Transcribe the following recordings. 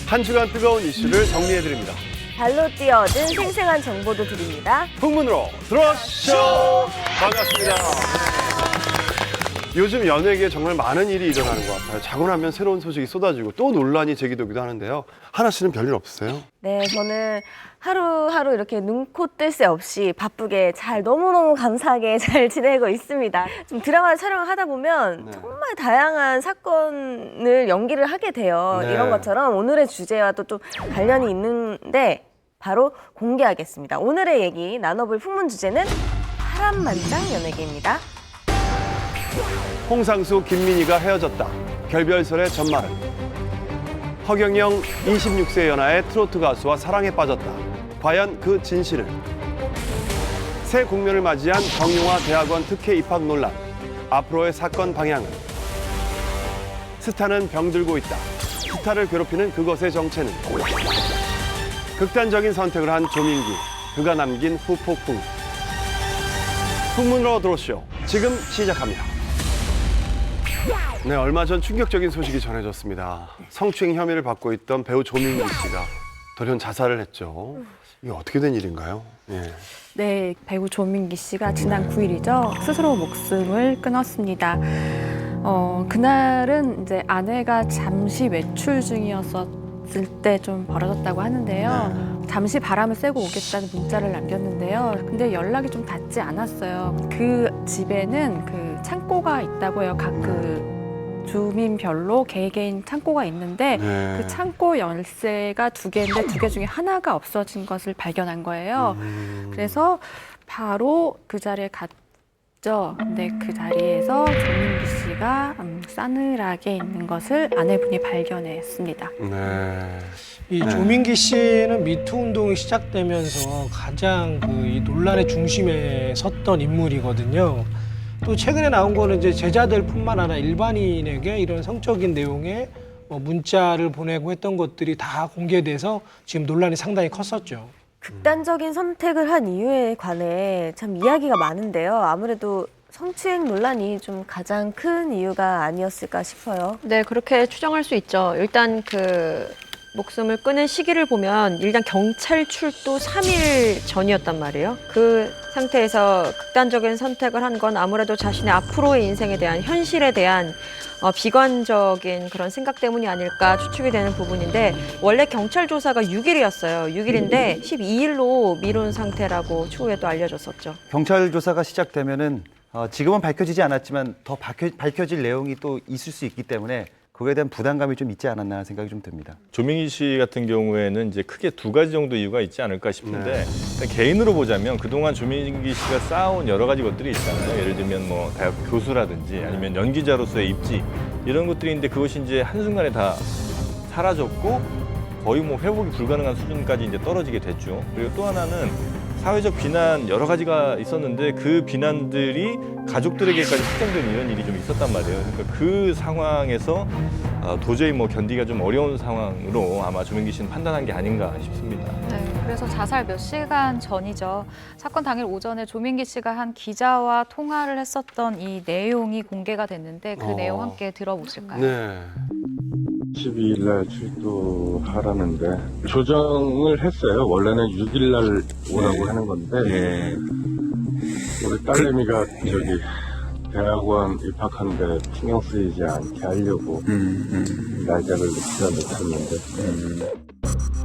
한 주간 뜨거운 이슈를 정리해드립니다. 발로 뛰어든 생생한 정보도 드립니다. 풍문으로 들어쇼! 반갑습니다. 요즘 연예계에 정말 많은 일이 일어나는 것 같아요. 자고 나면 새로운 소식이 쏟아지고 또 논란이 제기되기도 하는데요. 하나 씨는 별일 없으세요? 네, 저는 하루하루 이렇게 눈코 뜰 새 없이 바쁘게 너무너무 감사하게 잘 지내고 있습니다. 좀 드라마 촬영을 하다 보면 정말 다양한 사건을 연기를 하게 돼요. 네. 이런 것처럼 오늘의 주제와도 좀 관련이 있는데 바로 공개하겠습니다. 오늘의 얘기 나눠볼 풍문 주제는 파란만장 연예계입니다. 홍상수, 김민희가 헤어졌다. 결별설의 전말은? 허경영 26세 연하의 트로트 가수와 사랑에 빠졌다. 과연 그 진실은? 새 국면을 맞이한 정용화 대학원 특혜 입학 논란. 앞으로의 사건 방향은? 스타는 병들고 있다. 스타를 괴롭히는 그것의 정체는? 극단적인 선택을 한 조민기. 그가 남긴 후폭풍. 풍문으로 들어오시오. 지금 시작합니다. 네, 얼마 전 충격적인 소식이 전해졌습니다. 성추행 혐의를 받고 있던 배우 조민기 씨가 돌연 자살을 했죠. 이게 어떻게 된 일인가요? 예. 네, 배우 조민기 씨가 지난 9일이죠. 스스로 목숨을 끊었습니다. 그날은 이제 아내가 잠시 외출 중이었을 때 좀 벌어졌다고 하는데요. 잠시 바람을 쐬고 오겠다는 문자를 남겼는데요. 근데 연락이 좀 닿지 않았어요. 그 집에는 그 창고가 있다고 해요. 각 주민별로 개개인 창고가 있는데 그 창고 열쇠가 2개인데 2개 중에 하나가 없어진 것을 발견한 거예요. 그래서 바로 그 자리에 갔죠. 근데 그 자리에서 조민기 씨가 싸늘하게 있는 것을 아내분이 발견했습니다. 네. 이 조민기 씨는 미투 운동이 시작되면서 가장 이 논란의 중심에 섰던 인물이거든요. 또 최근에 나온 거는 이제 제자들뿐만 아니라 일반인에게 이런 성적인 내용의 문자를 보내고 했던 것들이 다 공개돼서 지금 논란이 상당히 컸었죠. 극단적인 선택을 한 이유에 관해 참 이야기가 많은데요. 아무래도 성추행 논란이 좀 가장 큰 이유가 아니었을까 싶어요. 네, 그렇게 추정할 수 있죠. 일단 목숨을 끊은 시기를 보면 일단 경찰 출두 3일 전이었단 말이에요. 그 상태에서 극단적인 선택을 한 건 아무래도 자신의 앞으로의 인생에 대한 현실에 대한 비관적인 그런 생각 때문이 아닐까 추측이 되는 부분인데 원래 경찰 조사가 6일이었어요. 6일인데 12일로 미룬 상태라고 추후에 또 알려졌었죠. 경찰 조사가 시작되면은 지금은 밝혀지지 않았지만 더 밝혀질 내용이 또 있을 수 있기 때문에 그거에 대한 부담감이 좀 있지 않았나 생각이 좀 듭니다. 조민기 씨 같은 경우에는 이제 크게 2가지 정도 이유가 있지 않을까 싶은데 일단 개인으로 보자면 그동안 조민기 씨가 쌓아온 여러 가지 것들이 있잖아요. 예를 들면 뭐 대학 교수라든지 아니면 연기자로서의 입지 이런 것들이 있는데 그것이 이제 한순간에 다 사라졌고 거의 뭐 회복이 불가능한 수준까지 이제 떨어지게 됐죠. 그리고 또 하나는 사회적 비난 여러 가지가 있었는데 그 비난들이 가족들에게까지 확장되는 이런 일이 좀 있었단 말이에요. 그러니까 그 상황에서 도저히 뭐 견디기가 좀 어려운 상황으로 아마 조민기 씨는 판단한 게 아닌가 싶습니다. 네, 그래서 자살 몇 시간 전이죠. 사건 당일 오전에 조민기 씨가 한 기자와 통화를 했었던 이 내용이 공개가 됐는데 그 내용 함께 들어보실까요? 네. 12일 날 출두하라는데 조정을 했어요. 원래는 6일 날 오라고 하는 건데 우리 딸내미가 저기 대학원 입학하는데 신경 쓰이지 않게 하려고 날짜를 늦췄는데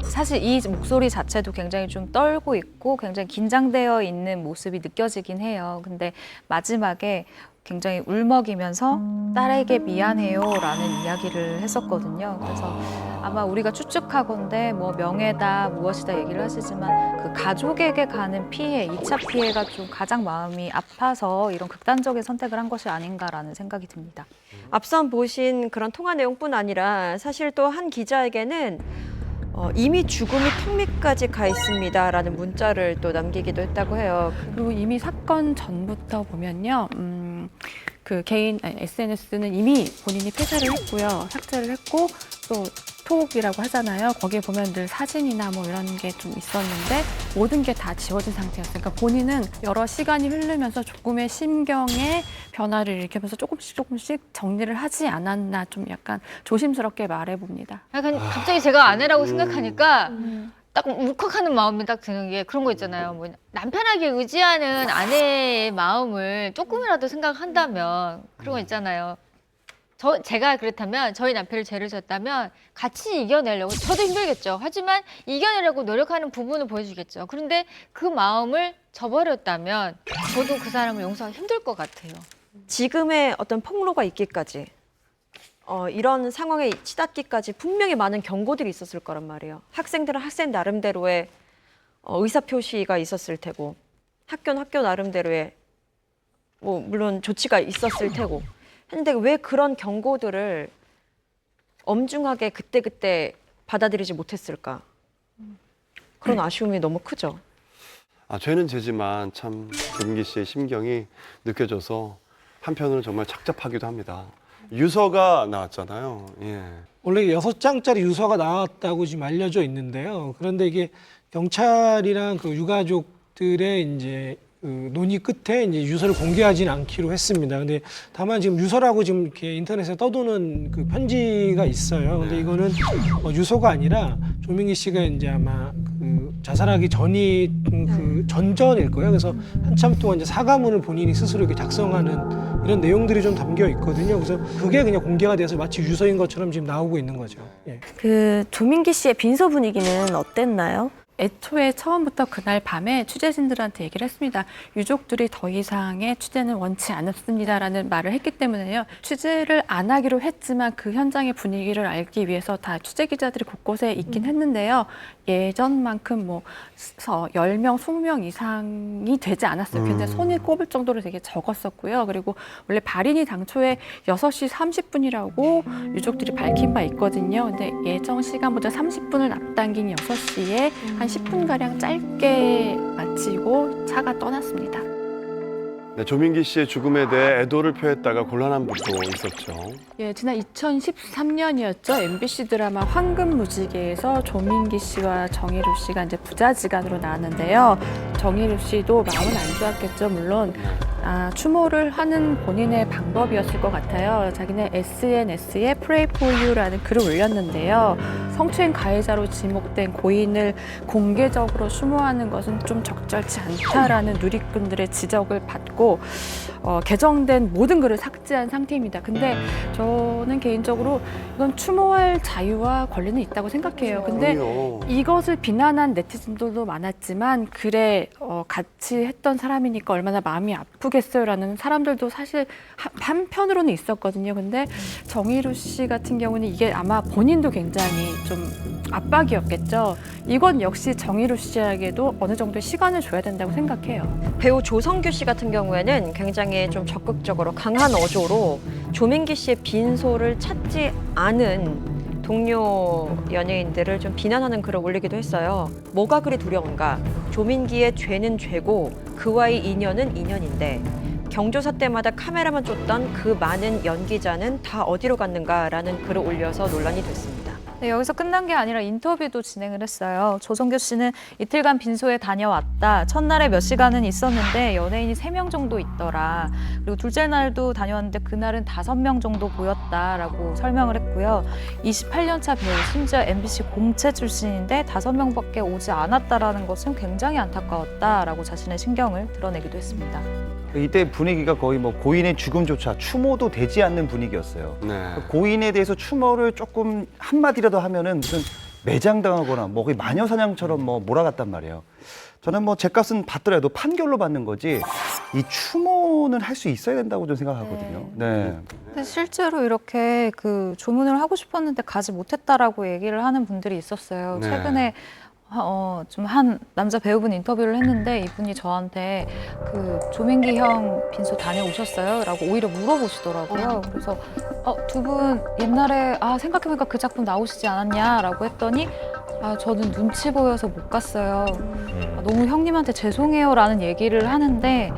사실 이 목소리 자체도 굉장히 좀 떨고 있고 굉장히 긴장되어 있는 모습이 느껴지긴 해요. 근데 마지막에 굉장히 울먹이면서 딸에게 미안해요라는 이야기를 했었거든요. 그래서 아마 우리가 추측하건대 뭐 명예다 무엇이다 얘기를 하시지만 그 가족에게 가는 피해, 2차 피해가 좀 가장 마음이 아파서 이런 극단적인 선택을 한 것이 아닌가라는 생각이 듭니다. 앞선 보신 그런 통화 내용뿐 아니라 사실 또 한 기자에게는 이미 죽음이 턱 밑까지 가 있습니다라는 문자를 또 남기기도 했다고 해요. 그리고 이미 사건 전부터 보면요. 그 개인 SNS는 이미 본인이 폐쇄를 했고요. 삭제를 했고 또 카톡이라고 하잖아요. 거기에 보면 늘 사진이나 뭐 이런 게 좀 있었는데 모든 게 다 지워진 상태였어요. 그러니까 본인은 여러 시간이 흐르면서 조금의 심경의 변화를 일으키면서 조금씩 정리를 하지 않았나 좀 약간 조심스럽게 말해봅니다. 약간 갑자기 제가 아내라고 생각하니까 딱 울컥하는 마음이 딱 드는 게 그런 거 있잖아요. 뭐 남편에게 의지하는 아내의 마음을 조금이라도 생각한다면 그런 거 있잖아요. 제가 그렇다면 저희 남편을 죄를 졌다면 같이 이겨내려고 저도 힘들겠죠. 하지만 이겨내려고 노력하는 부분을 보여주겠죠. 그런데 그 마음을 저버렸다면 저도 그 사람을 용서하기 힘들 것 같아요. 지금의 어떤 폭로가 있기까지 이런 상황에 치닫기까지 분명히 많은 경고들이 있었을 거란 말이에요. 학생들은 학생 나름대로의 의사표시가 있었을 테고 학교는 학교 나름대로의 뭐 물론 조치가 있었을 테고 근데 왜 그런 경고들을 엄중하게 그때그때 받아들이지 못했을까? 그런 아쉬움이 너무 크죠. 죄는 죄지만 참 조민기 씨의 심경이 느껴져서 한편으로는 정말 착잡하기도 합니다. 유서가 나왔잖아요. 예. 원래 6장짜리 유서가 나왔다고 지금 알려져 있는데요. 그런데 이게 경찰이랑 그 유가족들의 이제 그 논의 끝에 이제 유서를 공개하지는 않기로 했습니다. 근데 다만 지금 유서라고 지금 이렇게 인터넷에 떠도는 그 편지가 있어요. 근데 이거는 유서가 아니라 조민기 씨가 이제 아마 그 자살하기 전이 그 전전일 거예요. 그래서 한참 동안 이제 사과문을 본인이 스스로 이렇게 작성하는 이런 내용들이 좀 담겨 있거든요. 그래서 그게 그냥 공개가 돼서 마치 유서인 것처럼 지금 나오고 있는 거죠. 예. 그 조민기 씨의 빈소 분위기는 어땠나요? 애초에 처음부터 그날 밤에 취재진들한테 얘기를 했습니다. 유족들이 더 이상의 취재는 원치 않습니다라는 말을 했기 때문에요. 취재를 안 하기로 했지만 그 현장의 분위기를 알기 위해서 다 취재 기자들이 곳곳에 있긴 했는데요. 예전만큼 뭐 10명, 20명 이상이 되지 않았어요. 굉장히 손이 꼽을 정도로 되게 적었었고요. 그리고 원래 발인이 당초에 6시 30분이라고 유족들이 밝힌 바 있거든요. 근데 예정 시간보다 30분을 앞당긴 6시에 한 10분가량 짧게 마치고 차가 떠났습니다. 네, 조민기 씨의 죽음에 대해 애도를 표했다가 곤란한 부분도 있었죠. 예, 지난 2013년이었죠. MBC 드라마 황금무지개에서 조민기 씨와 정희루 씨가 이제 부자지간으로 나왔는데요. 정희루 씨도 마음은 안 좋았겠죠. 물론 추모를 하는 본인의 방법이었을 것 같아요. 자기는 SNS에 Pray for You라는 글을 올렸는데요. 성추행 가해자로 지목된 고인을 공개적으로 추모하는 것은 좀 적절치 않다라는 누리꾼들의 지적을 받고 개정된 모든 글을 삭제한 상태입니다. 근데 저는 개인적으로 이건 추모할 자유와 권리는 있다고 생각해요. 근데 이것을 비난한 네티즌들도 많았지만 글에 같이 했던 사람이니까 얼마나 마음이 아프겠어요라는 사람들도 사실 한편으로는 있었거든요. 근데 정희루 씨 같은 경우는 이게 아마 본인도 굉장히 좀 압박이었겠죠. 이건 역시 정희루 씨에게도 어느 정도의 시간을 줘야 된다고 생각해요. 배우 조성규 씨 같은 경우에는 굉장히 좀 적극적으로 강한 어조로 조민기 씨의 빈소를 찾지 않은 동료 연예인들을 좀 비난하는 글을 올리기도 했어요. 뭐가 그리 두려운가? 조민기의 죄는 죄고 그와의 인연은 인연인데 경조사 때마다 카메라만 쫓던 그 많은 연기자는 다 어디로 갔는가라는 글을 올려서 논란이 됐습니다. 네, 여기서 끝난 게 아니라 인터뷰도 진행을 했어요. 조성규 씨는 이틀간 빈소에 다녀왔다. 첫날에 몇 시간은 있었는데 연예인이 3명 정도 있더라. 그리고 둘째 날도 다녀왔는데 그날은 5명 정도 보였다라고 설명을 했고요. 28년차 배우, 심지어 MBC 공채 출신인데 5명밖에 오지 않았다라는 것은 굉장히 안타까웠다라고 자신의 심경을 드러내기도 했습니다. 이때 분위기가 거의 뭐 고인의 죽음조차 추모도 되지 않는 분위기였어요. 네. 고인에 대해서 추모를 조금 한마디라도 하면은 무슨 매장당하거나 뭐 거의 마녀사냥처럼 뭐 몰아갔단 말이에요. 저는 뭐 제값은 받더라도 판결로 받는 거지 이 추모는 할 수 있어야 된다고 저는 생각하거든요. 네. 근데 실제로 이렇게 그 조문을 하고 싶었는데 가지 못했다라고 얘기를 하는 분들이 있었어요. 네. 최근에 좀 한 남자 배우분 인터뷰를 했는데 이분이 저한테 그 조민기 형 빈소 다녀오셨어요? 라고 오히려 물어보시더라고요. 그래서 두 분 옛날에 생각해보니까 그 작품 나오시지 않았냐? 라고 했더니 저는 눈치 보여서 못 갔어요. 너무 형님한테 죄송해요 라는 얘기를 하는데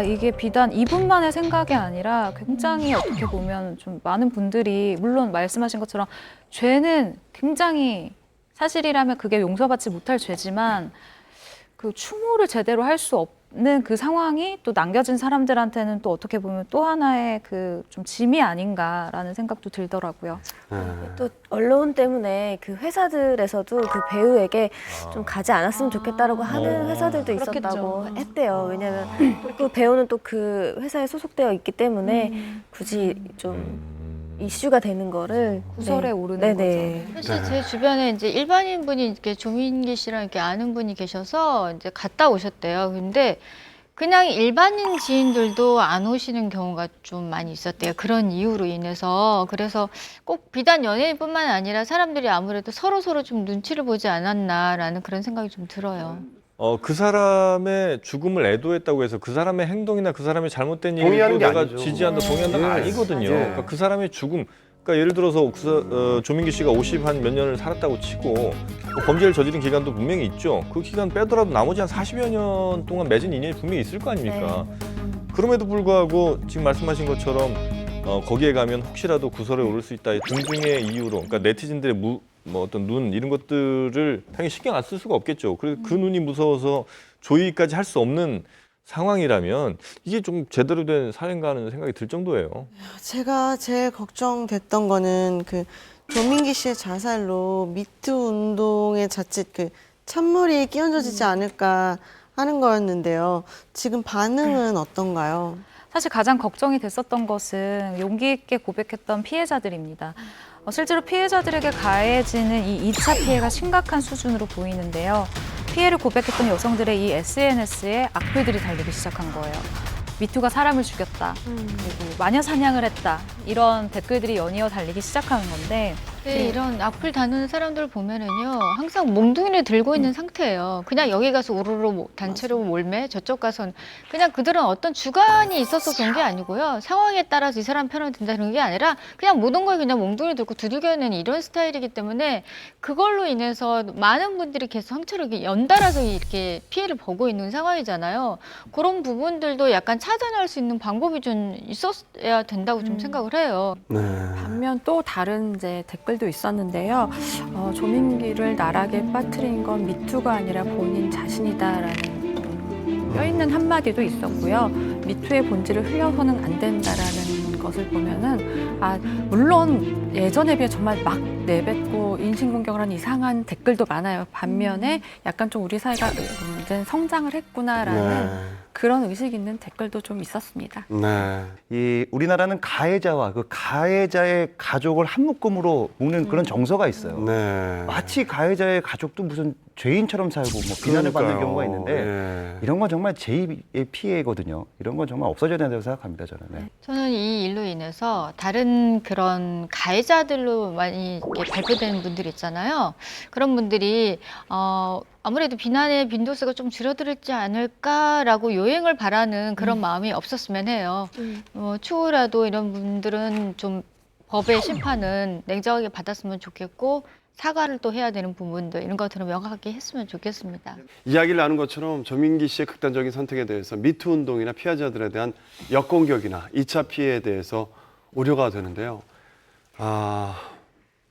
이게 비단 이분만의 생각이 아니라 굉장히 어떻게 보면 좀 많은 분들이 물론 말씀하신 것처럼 죄는 굉장히 사실이라면 그게 용서받지 못할 죄지만 그 추모를 제대로 할 수 없는 그 상황이 또 남겨진 사람들한테는 또 어떻게 보면 또 하나의 그 좀 짐이 아닌가라는 생각도 들더라고요. 또 언론 때문에 그 회사들에서도 그 배우에게 좀 가지 않았으면 좋겠다라고 하는 회사들도 있었다고 했대요. 왜냐하면 그 배우는 또 그 회사에 소속되어 있기 때문에 굳이 좀 이슈가 되는 거를 구설에 오르는 네네. 사실 제 주변에 이제 일반인 분이 이렇게 조민기 씨랑 이렇게 아는 분이 계셔서 이제 갔다 오셨대요. 근데 그냥 일반인 지인들도 안 오시는 경우가 좀 많이 있었대요. 그런 이유로 인해서. 그래서 꼭 비단 연예인뿐만 아니라 사람들이 아무래도 서로 좀 눈치를 보지 않았나라는 그런 생각이 좀 들어요. 그 사람의 죽음을 애도했다고 해서 그 사람의 행동이나 그 사람의 잘못된 동의하는 일도 게 내가 아니죠. 지지한다, 동의한다가 예. 아니거든요. 예. 그러니까 그 사람의 죽음, 그러니까 예를 들어서 조민기 씨가 50 한 몇 년을 살았다고 치고 뭐 범죄를 저지른 기간도 분명히 있죠. 그 기간 빼더라도 나머지 한 40여 년 동안 맺은 인연이 분명히 있을 거 아닙니까? 그럼에도 불구하고 지금 말씀하신 것처럼 거기에 가면 혹시라도 구설에 오를 수 있다 등등의 이유로, 그러니까 네티즌들의 뭐 어떤 눈 이런 것들을 당연히 신경 안 쓸 수가 없겠죠. 그래서 그 눈이 무서워서 조의까지 할 수 없는 상황이라면 이게 좀 제대로 된 살인가 하는 생각이 들 정도예요. 제가 제일 걱정됐던 거는 그 조민기 씨의 자살로 미투 운동의 자칫 그 찬물이 끼얹어지지 않을까 하는 거였는데요. 지금 반응은 어떤가요? 사실 가장 걱정이 됐었던 것은 용기 있게 고백했던 피해자들입니다. 실제로 피해자들에게 가해지는 이 2차 피해가 심각한 수준으로 보이는데요. 피해를 고백했던 여성들의 이 SNS에 악플들이 달리기 시작한 거예요. 미투가 사람을 죽였다, 그리고 마녀 사냥을 했다, 이런 댓글들이 연이어 달리기 시작하는 건데 네, 이런 악플 다루는 사람들 보면은요, 항상 몽둥이를 들고 있는 상태예요. 그냥 여기 가서 우르르 단체로 몰매, 저쪽 가서는 그냥 그들은 어떤 주관이 있어서 그런 게 아니고요. 상황에 따라서 이 사람 편을 든다는 게 아니라 그냥 모든 걸 그냥 몽둥이 들고 두들겨내는 이런 스타일이기 때문에 그걸로 인해서 많은 분들이 계속 상처를 이렇게 연달아서 이렇게 피해를 보고 있는 상황이잖아요. 그런 부분들도 약간 차단할 수 있는 방법이 좀 있었어야 된다고 좀 생각을 해요. 반면 또 다른 이제 댓글도 있었는데요. 조민기를 나락에 빠뜨린 건 미투가 아니라 본인 자신이다라는 뼈있는 한마디도 있었고요. 미투의 본질을 흘려서는 안 된다라는 것을 보면은 물론 예전에 비해 정말 막 내뱉고 인신공격을 하는 이상한 댓글도 많아요. 반면에 약간 좀 우리 사회가 이제 성장을 했구나라는 그런 의식 있는 댓글도 좀 있었습니다. 이 우리나라는 가해자와 그 가해자의 가족을 한 묶음으로 묶는 그런 정서가 있어요. 마치 가해자의 가족도 무슨 죄인처럼 살고 뭐 비난을 받는 경우가 있는데 이런 건 정말 제2의 피해거든요. 이런 건 정말 없어져야 된다고 생각합니다, 저는. 저는 이 일로 인해서 다른 그런 가해자들로 많이 이렇게 발표되는 분들 있잖아요. 그런 분들이 아무래도 비난의 빈도수가 좀 줄어들지 않을까라고 요행을 바라는 그런 마음이 없었으면 해요. 추후라도 이런 분들은 좀 법의 심판은 냉정하게 받았으면 좋겠고 사과를 또 해야 되는 부분들 이런 것들은 명확하게 했으면 좋겠습니다. 이야기를 나눈 것처럼 조민기 씨의 극단적인 선택에 대해서 미투 운동이나 피해자들에 대한 역공격이나 2차 피해에 대해서 우려가 되는데요.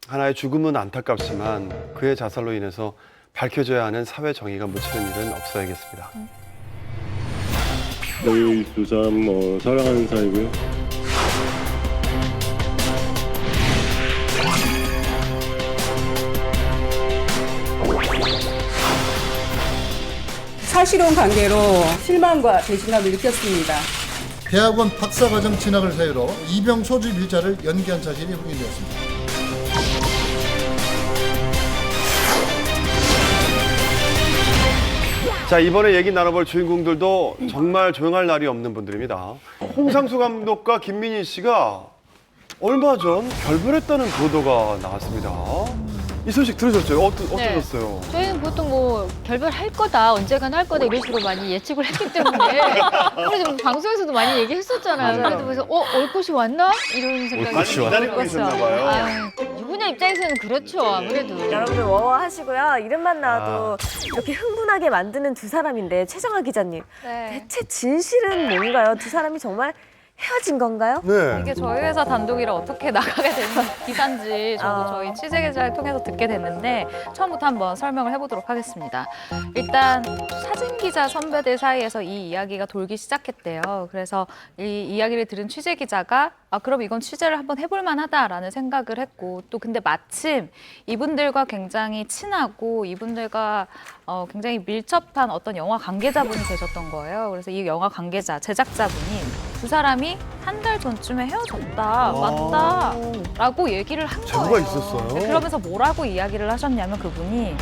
하나의 죽음은 안타깝지만 그의 자살로 인해서 밝혀져야 하는 사회 정의가 묻히는 일은 없어야겠습니다. 저희 두 사람 사랑하는 사이고요. 사실혼 관계로 실망과 배신감을 느꼈습니다. 대학원 박사과정 진학을 사유로 이병 소집 일자를 연기한 사실이 확인되었습니다. 자, 이번에 얘기 나눠볼 주인공들도 정말 조용할 날이 없는 분들입니다. 홍상수 감독과 김민희 씨가 얼마 전 결별했다는 보도가 나왔습니다. 이 소식 들으셨죠? 네. 어떠셨어요? 저희는 보통 뭐 결별할 거다, 언젠간 할 거다 이런 식으로 많이 예측을 했기 때문에 그래서 뭐 방송에서도 많이 얘기했었잖아요. 맞아요. 그래서 올 것이 왔나? 이런 생각이 많이 기다리고 계셨나 봐요. 아유, 유부녀 입장에서는 그렇죠, 아무래도. 여러분들 워워하시고요. 이름만 나와도 이렇게 흥분하게 만드는 두 사람인데 최정아 기자님, 대체 진실은 뭔가요? 두 사람이 정말 헤어진 건가요? 네. 이게 저희 회사 단독이라 어떻게 나가게 된 기사인지 저도 저희 취재 기자를 통해서 듣게 됐는데 처음부터 한번 설명을 해보도록 하겠습니다. 일단 사진 기자 선배들 사이에서 이 이야기가 돌기 시작했대요. 그래서 이 이야기를 들은 취재 기자가 그럼 이건 취재를 한번 해볼 만하다라는 생각을 했고 또 근데 마침 이분들과 굉장히 친하고 이분들과 굉장히 밀접한 어떤 영화 관계자분이 계셨던 거예요. 그래서 이 영화 관계자, 제작자분이 두 사람이 한 달 전쯤에 헤어졌다, 맞다 라고 얘기를 한 거예요. 제보가 있었어요? 네, 그러면서 뭐라고 이야기를 하셨냐면 그분이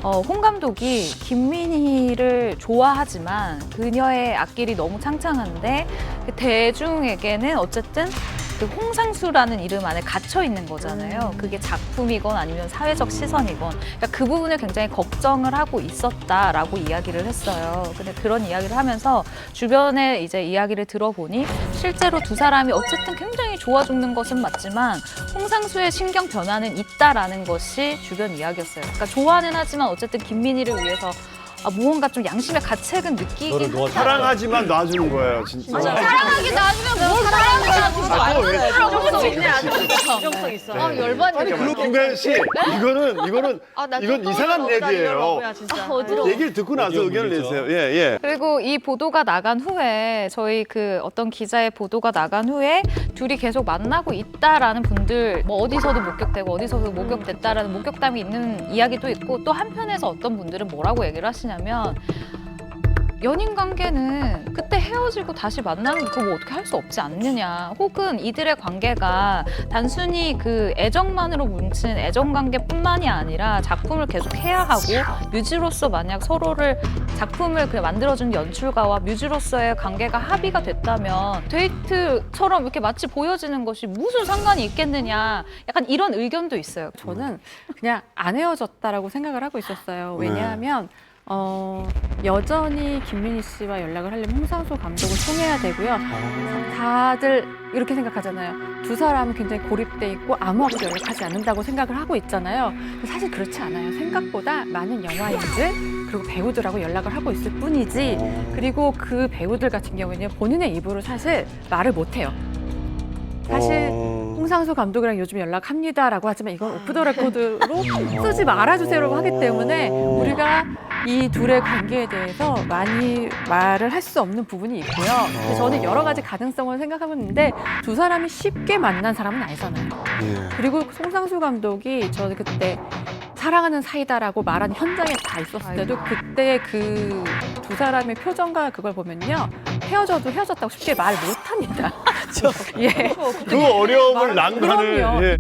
홍 감독이 김민희를 좋아하지만 그녀의 앞길이 너무 창창한데 그 대중에게는 어쨌든 그 홍상수라는 이름 안에 갇혀 있는 거잖아요. 그게 작품이건 아니면 사회적 시선이건. 그러니까 그 부분을 굉장히 걱정을 하고 있었다라고 이야기를 했어요. 근데 그런 이야기를 하면서 주변에 이제 이야기를 들어보니 실제로 두 사람이 어쨌든 굉장히 좋아 죽는 것은 맞지만 홍상수의 신경 변화는 있다라는 것이 주변 이야기였어요. 그러니까 좋아는 하지만 어쨌든 김민희를 위해서 무언가 좀 양심의 가책은 느끼긴 한다. 사랑하지만 놔주는 거예요, 진짜. 사랑하게 놔주면 뭘 사랑하게 놔주면 정성 있어. 열받네. 아니, 김가연 씨, 이거는 이건 이상한 얘기예요. 얘기를 듣고 나서 의견을 내세요. 예. 그리고 이 보도가 나간 후에 저희 그 어떤 기자의 보도가 나간 후에 둘이 계속 만나고 있다라는 분들 뭐 어디서도 목격되고 어디서도 목격됐다라는 목격담이 있는 이야기도 있고 또 한편에서 어떤 분들은 뭐라고 얘기를 하시냐면 연인 관계는 그때 헤어지고 다시 만나는 거 뭐 어떻게 할 수 없지 않느냐 혹은 이들의 관계가 단순히 그 애정만으로 뭉친 애정 관계뿐만이 아니라 작품을 계속 해야 하고 뮤지로서 만약 서로를 작품을 그냥 만들어주는 연출가와 뮤지로서의 관계가 합의가 됐다면 데이트처럼 이렇게 마치 보여지는 것이 무슨 상관이 있겠느냐 약간 이런 의견도 있어요. 저는 그냥 안 헤어졌다라고 생각을 하고 있었어요. 왜냐하면 여전히 김민희 씨와 연락을 하려면 홍상수 감독을 통해야 되고요. 다들 이렇게 생각하잖아요. 두 사람은 굉장히 고립돼 있고 아무하고도 연락하지 않는다고 생각을 하고 있잖아요. 사실 그렇지 않아요. 생각보다 많은 영화인들 그리고 배우들하고 연락을 하고 있을 뿐이지 그리고 그 배우들 같은 경우에는 본인의 입으로 사실 말을 못해요. 사실 홍상수 감독이랑 요즘 연락합니다라고 하지만 이건 오프 더 레코드로 쓰지 말아주세요라고 하기 때문에 우리가 이 둘의 관계에 대해서 많이 말을 할 수 없는 부분이 있고요. 근데 저는 여러 가지 가능성을 생각하고 있는데 두 사람이 쉽게 만난 사람은 아니잖아요. 그리고 홍상수 감독이 저는 그때 사랑하는 사이다라고 말한 현장에 다 있었을 때도 그때 그 두 사람의 표정과 그걸 보면요. 헤어져도 헤어졌다고 쉽게 말 못합니다. 예. 그 어려움을 난관을. 그럼요. 예.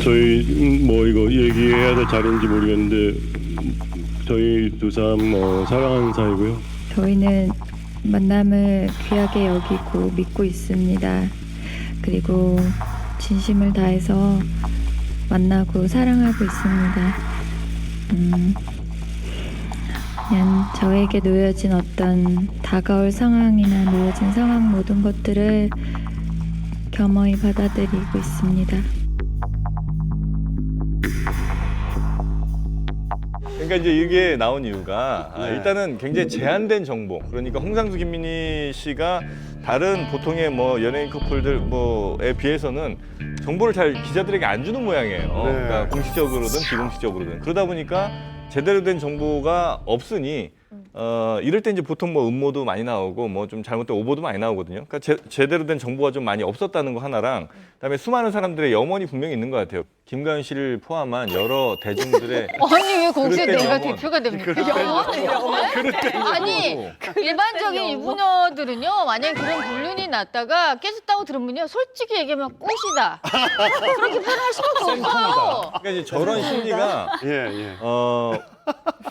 저희 뭐 이거 얘기해야 될 자리인지 모르겠는데 저희 두 사람 사랑하는 사이고요. 저희는 만남을 귀하게 여기고 믿고 있습니다. 그리고 진심을 다해서 만나고 사랑하고 있습니다. 그냥 저에게 놓여진 어떤 다가올 상황이나 놓여진 상황 모든 것들을 겸허히 받아들이고 있습니다. 그러니까 이제 이게 나온 이유가 일단은 굉장히 제한된 정보. 그러니까 홍상수 김민희 씨가 다른 보통의 뭐 연예인 커플들 뭐에 비해서는 정보를 잘 기자들에게 안 주는 모양이에요. 그러니까 공식적으로든 비공식적으로든 그러다 보니까 제대로 된 정보가 없으니 이럴 때 이제 보통 뭐 음모도 많이 나오고 뭐 좀 잘못된 오보도 많이 나오거든요. 그러니까 제대로 된 정보가 좀 많이 없었다는 거 하나랑 그다음에 수많은 사람들의 염원이 분명히 있는 것 같아요. 김가연 씨를 포함한 여러 대중들의 아니 왜 거기에 그릇된 내가 영혼. 대표가 됩니까? 그릇된 아니 일반적인 유부녀들은요 만약에 그런 불륜이 났다가 깨졌다고 들으면요 솔직히 얘기하면 꽃이다 그렇게 표현할 수밖에 없어요. 그러니까 이제 저런 심리가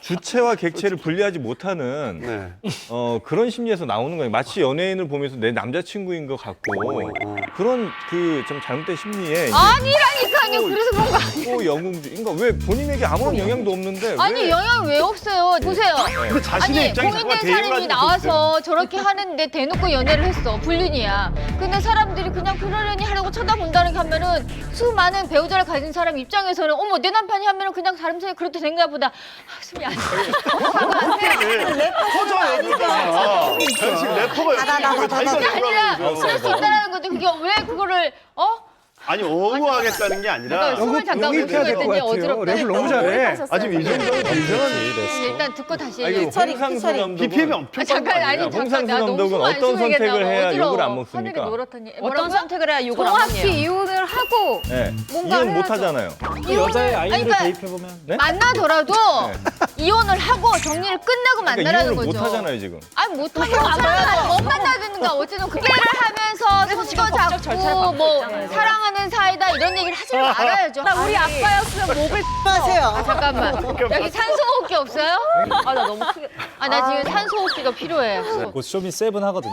주체와 객체를 분리하지 못하는 그런 심리에서 나오는 거예요. 마치 연예인을 보면서 내 남자친구인 것 같고 그런 그 좀 잘못된 심리에 아니라니까요. 아니 그래서 그런 거 아니에요? 또 영웅주. 그러니까 왜 본인에게 아무런 영향도 없는데 아니 왜? 영향이 왜 없어요? 보세요. 그 자신의 아니 입장이 공인된 잠깐 대입을 사람이 하지 나와서 저렇게 하는데 대놓고 연애를 했어. 불륜이야. 근데 사람들이 그냥 그러려니 하려고 쳐다본다는 게 하면은 수많은 배우자를 가진 사람 입장에서는 어머 내 남편이 하면은 그냥 다른 사람이 그렇게 된가 보다. 숨이 안 허저 얘기잖아. 지금 래퍼가 그게 아니라 그럴 수 있다는 건데 그게 왜 그거를 아니 옹호하겠다는 게 아니라 숨을 잠깐 용입해야 될 것 했더니 같아요. 어지럽다. 랩을 너무 잘해. 아 지금 이 정도면 굉장한 일단 듣고 다시 아니, 얘기해. 홍상수 감독은 BPM이 엄청 잠깐 아니 잠깐 홍상수 나 너무 감독은 숨안 어떤 쉬게 선택을 되나 해야 어지러워. 욕을 안 먹습니까? 하늘이 노랗다니. 어떤 뭐라고요? 선택을 해야 욕을 안 먹냐? 정확히 이혼을 하고 네. 뭔가 이혼 못 해야죠. 하잖아요. 여자의 아이를 대입해 보면 만나더라도 이혼을 하고 정리를 끝내고 그러니까 만나라는 이혼을 거죠. 못 하잖아요, 지금. 아니 못하고 못 만나든가 어쨌든 그때를 하면서 손도 잡고 뭐 사랑하는 사이다 이런 얘기를 하지 말아야죠. 나 우리 아빠였으면 목을 하세요. 아, 잠깐만. 여기 산소호흡기 없어요? 아 나 너무 크게 아 나 지금 산소호흡기가 필요해. 곧 쇼미 세븐 하거든요.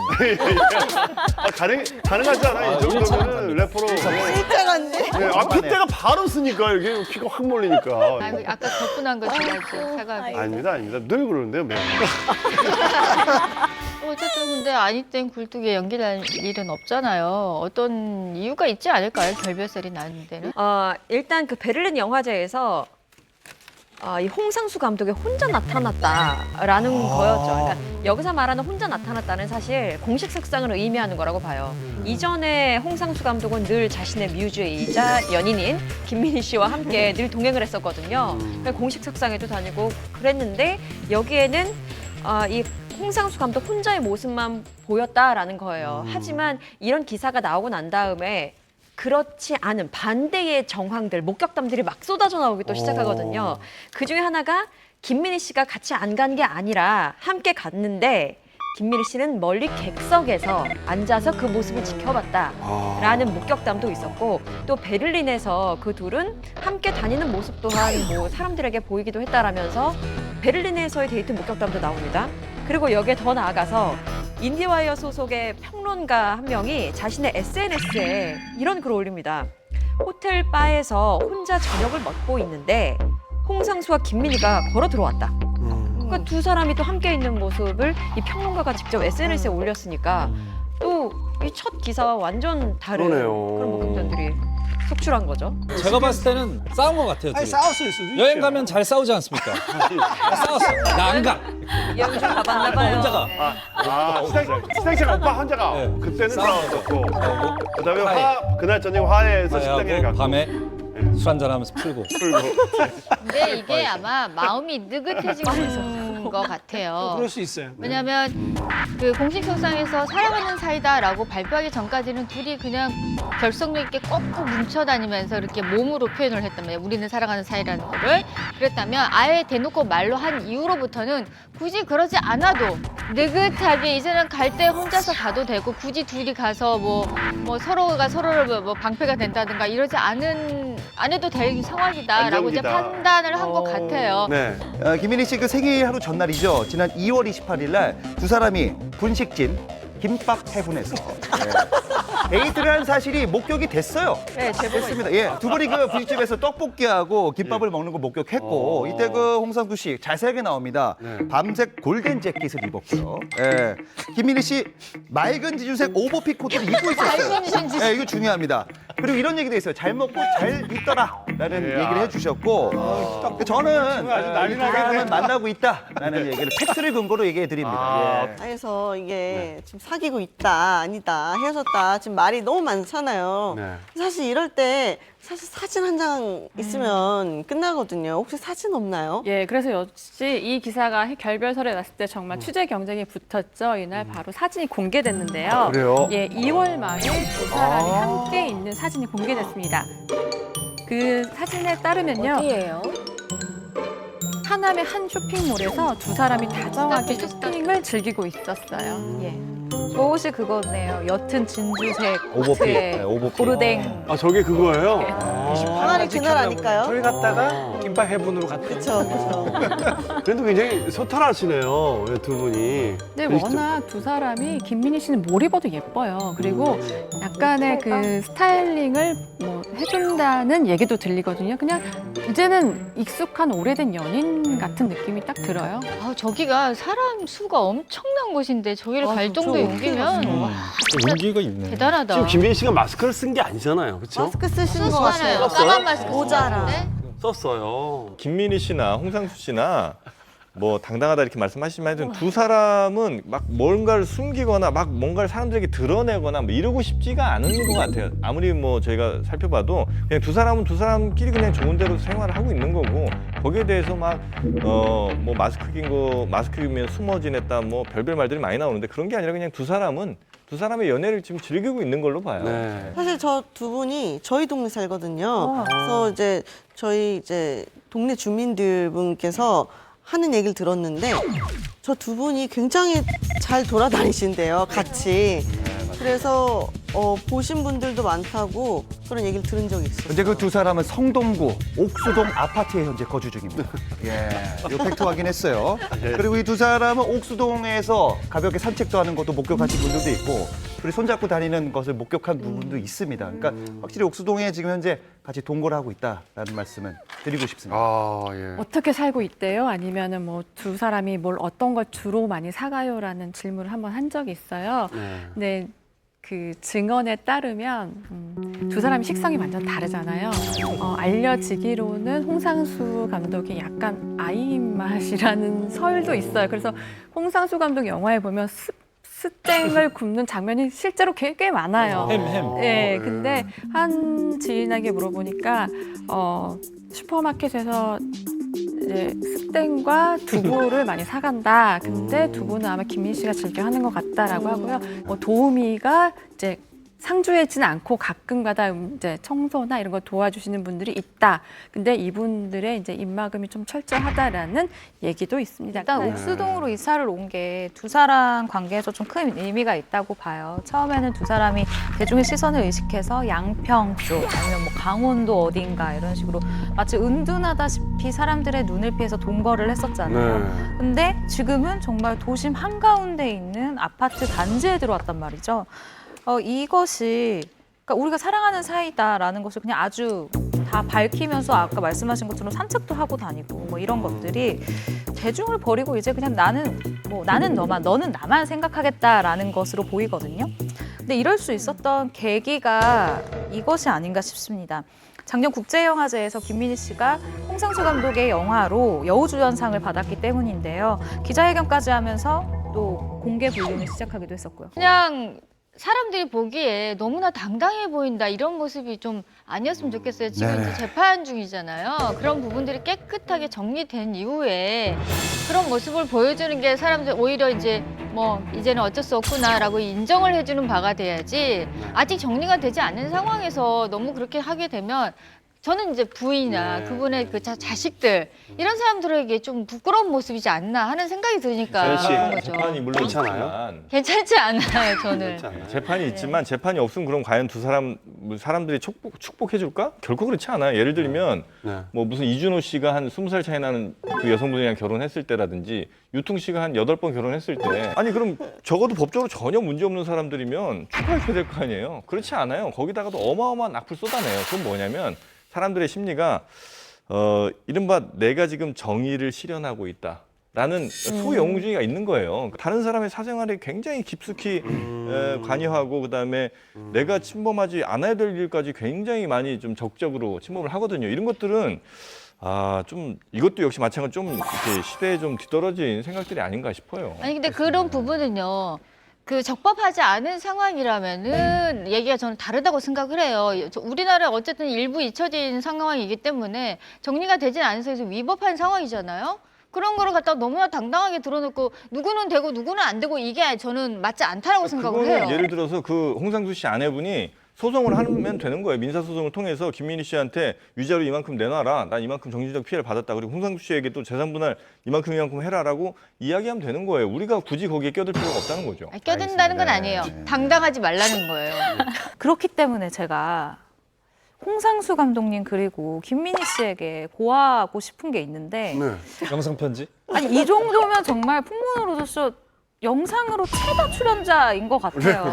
가능하지 않아? 이 정도면 래퍼로. 실패갔네. 아 핏대가 바로 쓰니까 이게 피가 확 몰리니까. 아, 아까 덕분한 거 지나지 사과하고. 아닙니다. 늘 그러는데요, 매일. 어쨌든 근데 아니 땐 굴뚝에 연기할 일은 없잖아요. 어떤 이유가 있지 않을까요? 결별설이 나는 데는? 일단 그 베를린 영화제에서 이 홍상수 감독이 혼자 나타났다라는 거였죠. 그러니까 여기서 말하는 혼자 나타났다는 사실 공식 색상을 의미하는 거라고 봐요. 이전에 홍상수 감독은 늘 자신의 뮤즈이자 연인인 김민희 씨와 함께 늘 동행을 했었거든요. 그러니까 공식 색상에도 다니고 그랬는데 여기에는 이 홍상수 감독 혼자의 모습만 보였다라는 거예요. 하지만 이런 기사가 나오고 난 다음에 그렇지 않은 반대의 정황들, 목격담들이 막 쏟아져 나오기 또 시작하거든요. 그 중에 하나가 김민희 씨가 같이 안 간 게 아니라 함께 갔는데 김민희 씨는 멀리 객석에서 앉아서 그 모습을 지켜봤다라는 목격담도 있었고 또 베를린에서 그 둘은 함께 다니는 모습 또한 뭐 사람들에게 보이기도 했다라면서 베를린에서의 데이트 목격담도 나옵니다. 그리고 여기에 더 나아가서 인디와이어 소속의 평론가 한 명이 자신의 SNS에 이런 글을 올립니다. 호텔 바에서 혼자 저녁을 먹고 있는데 홍상수와 김민희가 걸어 들어왔다. 그러니까 두 사람이 또 함께 있는 모습을 이 평론가가 직접 SNS에 올렸으니까 또 이 첫 기사와 완전 다른 그러네요. 그런 목격담들이 속출한 거죠. 제가 봤을 때는 싸운 것 같아요. 아니 둘이. 싸웠을 수도 있죠. 여행 가면 잘 싸우지 않습니까? 싸웠어. 나 안 가. 여행 좀 가봤나 봐요. 혼자 가. 스탱션 오빠 혼자가 네. 그때는 싸웠었고 뭐, 그다음에 화해. 그날 저녁 화해해서 식당에 하고 갔고 밤에 술 한잔 하면서 풀고. 근데 이게 아마 마음이 느긋해진 것 같아요. 그럴 수 있어요. 왜냐하면 그 공식 석상에서 사랑하는 사이다라고 발표하기 전까지는 둘이 그냥 결속력 있게 꼭 뭉쳐다니면서 이렇게 몸으로 표현을 했단 말이에요. 우리는 사랑하는 사이라는 거를. 그랬다면 아예 대놓고 말로 한 이후로부터는 굳이 그러지 않아도 느긋하게 이제는 갈 때 혼자서 가도 되고 굳이 둘이 가서 뭐 서로가 서로를 뭐 방패가 된다든가 이러지 안 해도 될 상황이다라고 이제 안정기다. 판단을 한 것 같아요. 네. 김민희 씨 그 생일 하루 전날이죠. 지난 2월 28일 날 두 사람이 분식집 김밥 해븐에서 데이트를 한 사실이 목격이 됐어요. 네, 제보가 됐습니다. 예, 두 분이 그 분식집에서 떡볶이하고 김밥을 먹는 거 목격했고 이때 그 홍상수 씨 자세하게 나옵니다. 밤색 골덴 재킷을 입었고요. 예, 김민희 씨 맑은 지주색 오버핏 코트를 입고 있었어요. 맑은 지주색. 예, 이거 중요합니다. 그리고 이런 얘기도 있어요. 잘 먹고 잘 있더라라는 얘기를 해주셨고 저는 아주 난리 이 사람을 나겠네. 만나고 있다라는 얘기를 팩트를 근거로 얘기해 드립니다. 예. 그래서 이게 지금 사귀고 있다, 아니다, 헤어졌다 지금 말이 너무 많잖아요. 네. 사실 이럴 때 사실 사진 한 장 있으면 끝나거든요. 혹시 사진 없나요? 예, 그래서 역시 이 기사가 결별설에 났을 때 정말 취재 경쟁이 붙었죠. 이날 바로 사진이 공개됐는데요. 그래요? 예, 2월 말에 두 사람이 함께 있는 사진이 공개됐습니다. 그 사진에 따르면요. 어디예요? 하남의 한 쇼핑몰에서 두 사람이 다정하게 쇼핑을 즐기고 있었어요. 예. 저 옷이 그거네요. 옅은 진주색 오버핏, 코트에 네, 오버핏. 고르댕. 아 저게 그거예요? 하나 주말이 그날 아닐까요? 저희 갔다가 김밥 해븐으로 갔다. 그렇죠, 그렇죠. 그래도 굉장히 소탈하시네요. 두 분이. 근데 워낙 두 사람이 김민희 씨는 뭘 입어도 예뻐요. 그리고 약간의 그 스타일링을 뭐 해준다는 얘기도 들리거든요. 그냥 이제는 익숙한 오래된 연인 같은 느낌이 딱 들어요. 아, 저기가 사람 수가 엄청난 곳인데 저기를 갈 정도 용기면 와, 용기가 있네. 대단하다. 지금 김민희 씨가 마스크를 쓴 게 아니잖아요. 그렇죠? 마스크 쓰시는 것 같아요. 썼어요? 까만 마스크 모자라. 썼어요. 김민희 씨나 홍상수 씨나 뭐 당당하다 이렇게 말씀하시지만 하여튼 두 사람은 막 뭔가를 숨기거나 막 뭔가를 사람들에게 드러내거나 뭐 이러고 싶지가 않은 것 같아요. 아무리 뭐 저희가 살펴봐도 그냥 두 사람은 두 사람끼리 그냥 좋은 대로 생활을 하고 있는 거고 거기에 대해서 막 뭐 마스크 끼면 숨어 지냈다 뭐 별별 말들이 많이 나오는데 그런 게 아니라 그냥 두 사람의 연애를 지금 즐기고 있는 걸로 봐요. 네. 사실 저 두 분이 저희 동네 살거든요. 그래서 이제 저희 이제 동네 주민들 분께서 하는 얘기를 들었는데 저 두 분이 굉장히 잘 돌아다니신대요, 같이. 그래서 보신 분들도 많다고 그런 얘기를 들은 적이 있어요. 근데 그 두 사람은 성동구 옥수동 아파트에 현재 거주 중입니다. 예, 이 팩트 확인했어요. 그리고 이 두 사람은 옥수동에서 가볍게 산책도 하는 것도 목격하신 분들도 있고, 그리고 손잡고 다니는 것을 목격한 부분도 있습니다. 그러니까 확실히 옥수동에 지금 현재 같이 동거를 하고 있다라는 말씀은 드리고 싶습니다. 아, 예. 어떻게 살고 있대요? 아니면은 뭐 두 사람이 뭘 어떤 걸 주로 많이 사가요라는 질문을 한번 한 적이 있어요. 근데 그 증언에 따르면 두 사람의 식성이 완전 다르잖아요. 알려지기로는 홍상수 감독이 약간 아이 입맛이라는 설도 있어요. 그래서 홍상수 감독 영화에 보면 스땡을 굽는 장면이 실제로 꽤 많아요. 햄. 네, 근데 한 지인에게 물어보니까 슈퍼마켓에서 이제 스땡과 두부를 많이 사간다. 근데 두부는 아마 김민 씨가 즐겨 하는 것 같다라고 하고요. 도우미가 이제 상주하지는 않고 가끔가다 이제 청소나 이런 거 도와주시는 분들이 있다. 근데 이분들의 이제 입막음이 좀 철저하다라는 얘기도 있습니다. 일단 옥수동으로 이사를 온 게 두 사람 관계에서 좀 큰 의미가 있다고 봐요. 처음에는 두 사람이 대중의 시선을 의식해서 양평 쪽 아니면 뭐 강원도 어딘가 이런 식으로 마치 은둔하다시피 사람들의 눈을 피해서 동거를 했었잖아요. 근데 지금은 정말 도심 한가운데 있는 아파트 단지에 들어왔단 말이죠. 이것이 그러니까 우리가 사랑하는 사이다라는 것을 그냥 아주 다 밝히면서 아까 말씀하신 것처럼 산책도 하고 다니고 뭐 이런 것들이 대중을 버리고 이제 그냥 나는 너만 너는 나만 생각하겠다라는 것으로 보이거든요. 근데 이럴 수 있었던 계기가 이것이 아닌가 싶습니다. 작년 국제영화제에서 김민희 씨가 홍상수 감독의 영화로 여우주연상을 받았기 때문인데요. 기자회견까지 하면서 또 공개 불륜을 시작하기도 했었고요. 그냥 사람들이 보기에 너무나 당당해 보인다 이런 모습이 좀 아니었으면 좋겠어요. 지금 이제 재판 중이잖아요. 그런 부분들이 깨끗하게 정리된 이후에 그런 모습을 보여주는 게 사람들 오히려 이제 뭐 이제는 어쩔 수 없구나라고 인정을 해주는 바가 돼야지 아직 정리가 되지 않은 상황에서 너무 그렇게 하게 되면 저는 이제 부인이나 그분의 그 자식들 이런 사람들에게 좀 부끄러운 모습이지 않나 하는 생각이 드니까 그런 거죠. 재판이 물론 괜찮아요? 괜찮지 않아요, 저는. 재판이 있지만 재판이 없으면 그럼 과연 두 사람들이 축복해 줄까? 결코 그렇지 않아요. 예를 들면 뭐 무슨 이준호 씨가 한 20살 차이 나는 그 여성분이랑 결혼했을 때라든지 유통 씨가 한 8번 결혼했을 때 아니 그럼 적어도 법적으로 전혀 문제 없는 사람들이면 축하해줘야 될 거 아니에요. 그렇지 않아요. 거기다가도 어마어마한 악플 쏟아내요. 그건 뭐냐면 사람들의 심리가 이른바 내가 지금 정의를 실현하고 있다라는 소영우주의가 있는 거예요. 다른 사람의 사생활에 굉장히 깊숙이 관여하고 그다음에 내가 침범하지 않아야 될 일까지 굉장히 많이 좀 적극적으로 침범을 하거든요. 이런 것들은 좀 이것도 역시 마찬가지로 좀 이렇게 시대에 좀 뒤떨어진 생각들이 아닌가 싶어요. 아니 근데 그런 부분은요. 그 적법하지 않은 상황이라면은 얘기가 저는 다르다고 생각을 해요. 우리나라 어쨌든 일부 잊혀진 상황이기 때문에 정리가 되진 않은 상황에서 위법한 상황이잖아요. 그런 거를 갖다가 너무나 당당하게 드러놓고 누구는 되고 누구는 안 되고 이게 저는 맞지 않다라고 생각을 해요. 예를 들어서 그 홍상수 씨 아내분이 소송을 하면 되는 거예요. 민사소송을 통해서 김민희 씨한테 위자료 이만큼 내놔라. 난 이만큼 정신적 피해를 받았다. 그리고 홍상수 씨에게 또 재산 분할 이만큼 해라라고 이야기하면 되는 거예요. 우리가 굳이 거기에 껴들 필요가 없다는 거죠. 껴든다는 건 아니에요. 당당하지 말라는 거예요. 그렇기 때문에 제가 홍상수 감독님 그리고 김민희 씨에게 고하고 싶은 게 있는데 네. 영상 편지? 아니 이 정도면 정말 풍문으로서 영상으로 최다 출연자인 것 같아요.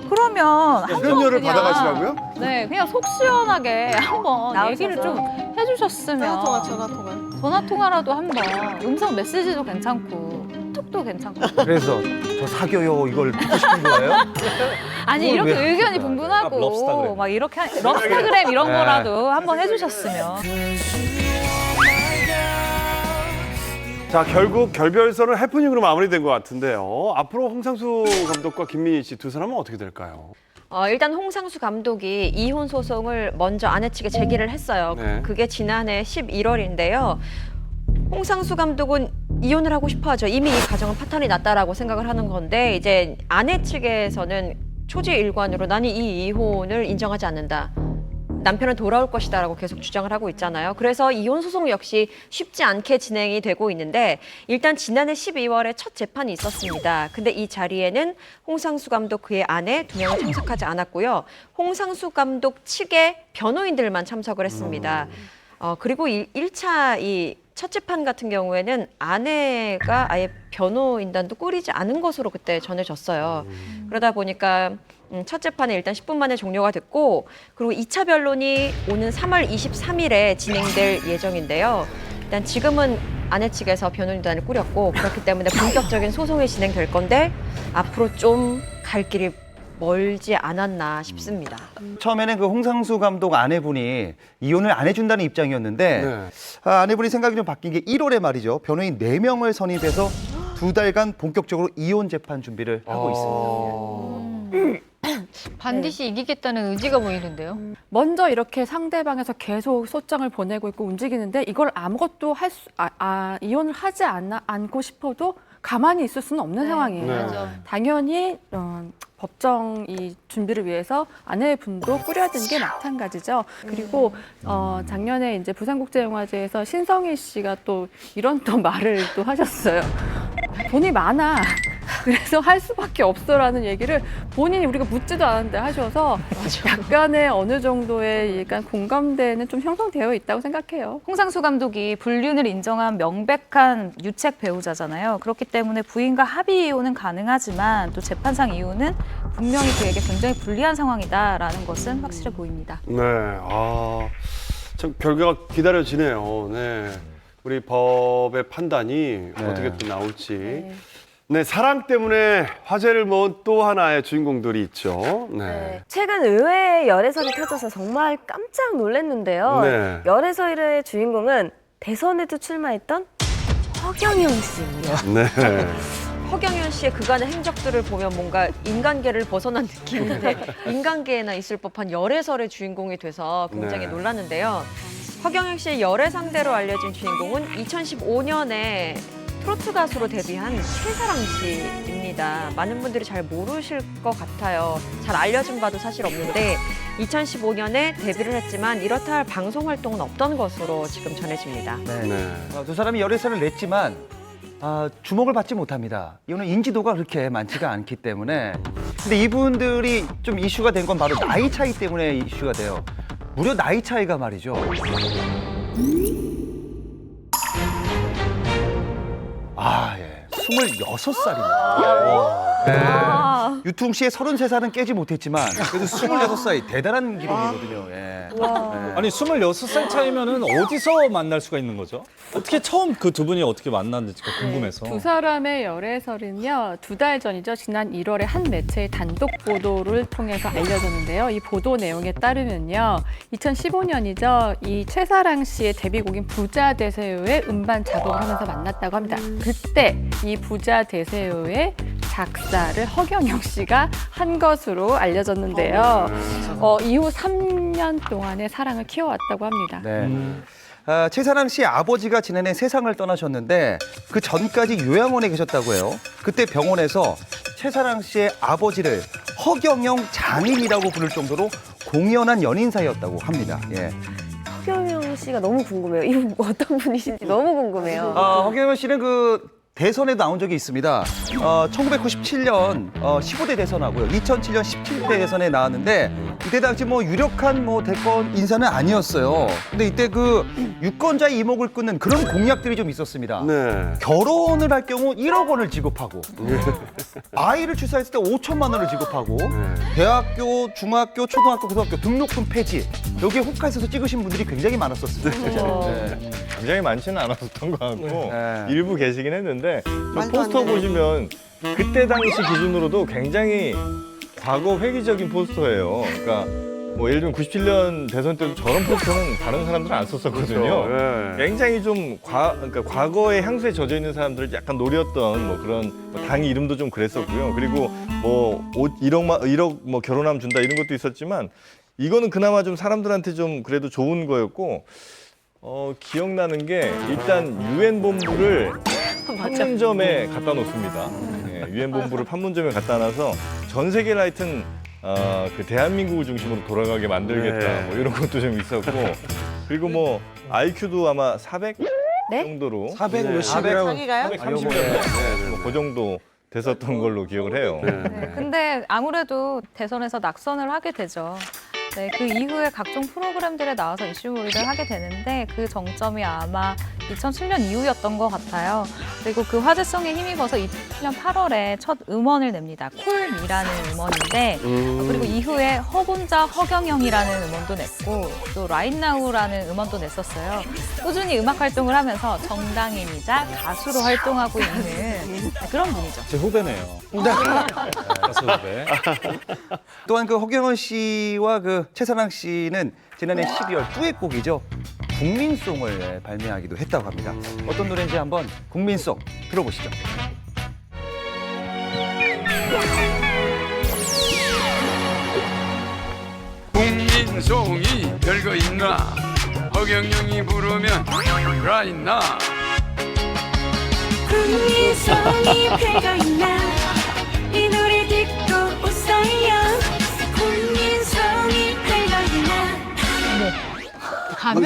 그러면 한번 출연료를 그냥, 받아가시라고요? 네, 그냥 속 시원하게 한번 얘기를 좀 해주셨으면 전화 통화라도 한번 음성 메시지도 괜찮고 톡도 괜찮고. 그래서 저 사겨요 이걸 듣고 싶은 거예요? 아니 그걸 이렇게 왜- 의견이 럽스타그램. 분분하고 막 이렇게 럽스타그램 이런 네. 거라도 한번 해주셨으면. 자, 결국 결별선은 해프닝으로 마무리된 것 같은데요. 앞으로 홍상수 감독과 김민희 씨 두 사람은 어떻게 될까요? 일단 홍상수 감독이 이혼 소송을 먼저 아내 측에 제기를 했어요. 네. 그게 지난해 11월인데요. 홍상수 감독은 이혼을 하고 싶어 하죠. 이미 이 가정은 파탄이 났다라고 생각을 하는 건데 이제 아내 측에서는 초지일관으로 나는 이 이혼을 인정하지 않는다. 남편은 돌아올 것이다라고 계속 주장을 하고 있잖아요. 그래서 이혼 소송 역시 쉽지 않게 진행이 되고 있는데 일단 지난해 12월에 첫 재판이 있었습니다. 근데 이 자리에는 홍상수 감독 그의 아내 2명은 참석하지 않았고요. 홍상수 감독 측의 변호인들만 참석을 했습니다. 그리고 1차 이 첫 재판 같은 경우에는 아내가 아예 변호인단도 꾸리지 않은 것으로 그때 전해졌어요. 그러다 보니까 첫 재판이 일단 10분 만에 종료가 됐고 그리고 2차 변론이 오는 3월 23일에 진행될 예정인데요. 일단 지금은 아내 측에서 변호인단을 꾸렸고 그렇기 때문에 본격적인 소송이 진행될 건데 앞으로 좀 갈 길이 멀지 않았나 싶습니다. 처음에는 그 홍상수 감독 아내분이 이혼을 안 해준다는 입장이었는데 네. 아내분이 생각이 좀 바뀐 게 1월에 말이죠. 변호인 4명을 선임해서 2달간 본격적으로 이혼 재판 준비를 하고 있습니다. 반드시 이기겠다는 의지가 보이는데요. 먼저 이렇게 상대방에서 계속 소장을 보내고 있고 움직이는데 이걸 아무것도 이혼을 하지 않고 싶어도 가만히 있을 수는 없는 상황이에요. 네. 맞아. 당연히 법정 이 준비를 위해서 아내분도 꾸려야 되는 게 마찬가지죠. 그리고 작년에 이제 부산국제영화제에서 신성희 씨가 또 이런 또 말을 또 하셨어요. 돈이 많아. 그래서 할 수밖에 없어라는 얘기를 본인이 우리가 묻지도 않았는데 하셔서 약간의 어느 정도의 약간 공감대는 좀 형성되어 있다고 생각해요. 홍상수 감독이 불륜을 인정한 명백한 유책 배우자잖아요. 그렇기 때문에 부인과 합의 이혼은 가능하지만 또 재판상 이혼은 분명히 그에게 굉장히 불리한 상황이다라는 것은 확실해 보입니다. 네, 참 결과가 기다려지네요. 네, 우리 법의 판단이 어떻게 또 나올지. 네, 사랑 때문에 화제를 모은 또 하나의 주인공들이 있죠. 네. 최근 의외의 열애설이 터져서 정말 깜짝 놀랐는데요. 네. 열애설의 주인공은 대선에도 출마했던 허경영 씨입니다. 네. 허경연 씨의 그간의 행적들을 보면 뭔가 인간계를 벗어난 느낌인데 인간계에나 있을 법한 열애설의 주인공이 돼서 굉장히 네. 놀랐는데요. 허경영 씨의 열애 상대로 알려진 주인공은 2015년에 트로트 가수로 데뷔한 최사랑 씨입니다. 많은 분들이 잘 모르실 것 같아요. 잘 알려진 바도 사실 없는데 2015년에 데뷔를 했지만 이렇다 할 방송 활동은 없던 것으로 지금 전해집니다. 네. 두 사람이 열애설을 냈지만 주목을 받지 못합니다. 이거는 인지도가 그렇게 많지가 않기 때문에. 근데 이분들이 좀 이슈가 된 건 바로 나이 차이 때문에 이슈가 돼요. 무려 나이 차이가 말이죠. 예. 26살입니다. 네. 유퉁 씨의 33살은 깨지 못했지만 그래도 26살이 대단한 기록이거든요. 예. 아니 26살 차이면은 어디서 만날 수가 있는 거죠? 어떻게 처음 그 두 분이 어떻게 만났는지가 궁금해서. 두 사람의 열애설은요, 2달 전이죠. 지난 1월에 한 매체의 단독 보도를 통해서 알려졌는데요. 이 보도 내용에 따르면요, 2015년이죠. 이 최사랑 씨의 데뷔곡인 부자 되세요의 음반 작업을 하면서 만났다고 합니다. 그때 이 부자 되세요의 작사를 허경영 씨가 한 것으로 알려졌는데요. 이후 3년 동안의 사랑을 키워왔다고 합니다. 네. 최사랑 씨의 아버지가 지난해 세상을 떠나셨는데 그 전까지 요양원에 계셨다고 해요. 그때 병원에서 최사랑 씨의 아버지를 허경영 장인이라고 부를 정도로 공연한 연인 사이였다고 합니다. 예. 허경영 씨가 너무 궁금해요. 이분 어떤 분이신지 너무 궁금해요. 허경영 씨는 그 대선에 나온 적이 있습니다. 1997년 15대 대선하고요. 2007년 17대 대선에 나왔는데 이때 당시 뭐 유력한 뭐 대권 인사는 아니었어요. 근데 이때 그 유권자의 이목을 끄는 그런 공약들이 좀 있었습니다. 네. 결혼을 할 경우 1억 원을 지급하고 아이를 출산했을 때 5천만 원을 지급하고 대학교, 중학교, 초등학교, 고등학교 등록금 폐지 여기에 호카에서 찍으신 분들이 굉장히 많았었어요. 네. 굉장히 많지는 않았던 것 같고 네. 일부 계시긴 했는데 저 말도 안 포스터 되네. 보시면 그때 당시 기준으로도 굉장히 과거 회귀적인 포스터예요. 그러니까 뭐 예를 들면 97년 대선 때도 저런 포스터는 다른 사람들은 안 썼었거든요. 그렇죠. 예. 굉장히 좀 그러니까 과거의 향수에 젖어 있는 사람들을 약간 노렸던 뭐 그런 뭐 당 이름도 좀 그랬었고요. 그리고 뭐 1억 뭐 결혼하면 준다 이런 것도 있었지만 이거는 그나마 좀 사람들한테 좀 그래도 좋은 거였고 기억나는 게 일단 유엔 본부를 판문점에 갖다 놓습니다. 유엔 본부를 판문점에 갖다 놔서 전 세계를 하여튼 그 대한민국을 중심으로 돌아가게 만들겠다 뭐 이런 것도 좀 있었고 그리고 뭐 IQ도 아마 400 네? 정도로 400 네. 몇씩이라고. 자기가요? 430몇 뭐그 정도 됐었던 걸로 기억을 해요. 네, 근데 아무래도 대선에서 낙선을 하게 되죠. 네, 그 이후에 각종 프로그램들에 나와서 이슈몰이를 하게 되는데 그 정점이 아마 2007년 이후였던 것 같아요. 그리고 그 화제성에 힘입어서 2007년 8월에 첫 음원을 냅니다. 콜미라는 음원인데 그리고 이후에 허본자 허경영이라는 음원도 냈고 또 라인나우라는 음원도 냈었어요. 꾸준히 음악 활동을 하면서 정당인이자 가수로 활동하고 있는 그런 분이죠. 제 후배네요. 가수 후배. 또한 그 허경영 씨와 그 최사랑 씨는 지난해 12월 듀엣곡이죠. 국민송을 발매하기도 했다고 합니다. 어떤 노래인지 한번 국민송 들어보시죠. 국민송이 별거 있나 허경영이 부르면 라인나 국민송이 별거 있나 이 노래 듣고 웃어요 국민송이 별거 있나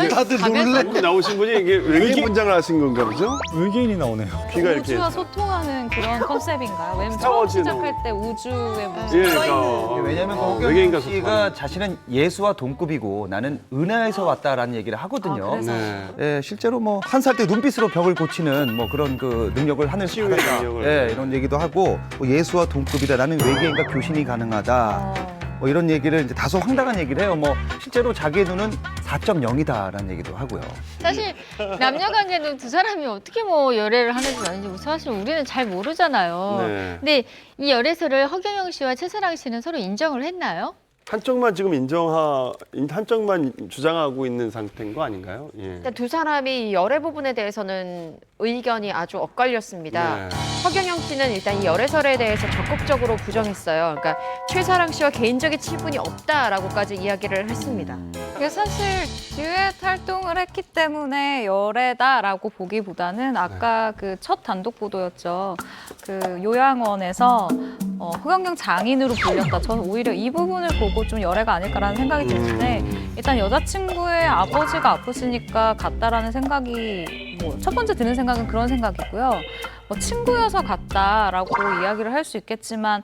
다들 놀라고 나오신 분이 이게 외계 분장을 하신 건가 보죠? 외계인이 나오네요. 귀가 이렇게 우주와 소통하는 그런 컨셉인가요? 왜냐면 처음 스타워즈 시작할 때 우주에 무슨 예, 써 있는 왜냐면 외계인과 허경영 씨가 자신은 예수와 동급이고 나는 은하에서 왔다라는 얘기를 하거든요. 그래서? 예, 실제로 뭐 한 살 때 눈빛으로 벽을 고치는 뭐 그런 그 능력을 하늘 치유의 받았다. 능력을. 예, 이런 얘기도 하고 뭐 예수와 동급이다. 나는 외계인과 교신이 가능하다. 뭐 이런 얘기를 이제 다소 황당한 얘기를 해요. 뭐 실제로 자기의 눈은 4.0이다라는 얘기도 하고요. 사실 남녀 관계는 두 사람이 어떻게 뭐 열애를 하는지 아닌지 사실 우리는 잘 모르잖아요. 네. 근데 이 열애설을 허경영 씨와 최사랑 씨는 서로 인정을 했나요? 한쪽만 지금 한쪽만 주장하고 있는 상태인 거 아닌가요? 예. 일단 두 사람이 열애 부분에 대해서는 의견이 아주 엇갈렸습니다. 네. 허경영 씨는 일단 이 열애설에 대해서 적극적으로 부정했어요. 그러니까 최사랑 씨와 개인적인 친분이 없다라고까지 이야기를 했습니다. 이게 사실 듀엣 활동을 했기 때문에 열애다라고 보기보다는 아까 그 첫 단독 보도였죠. 그 요양원에서 허경영 장인으로 불렸다. 저는 오히려 이 부분을 보고 좀 열애가 아닐까라는 생각이 드는데 일단 여자친구의 아버지가 아프시니까 갔다라는 생각이 뭐 첫 번째 드는 생각은 그런 생각이고요. 뭐 친구여서 갔다라고 이야기를 할 수 있겠지만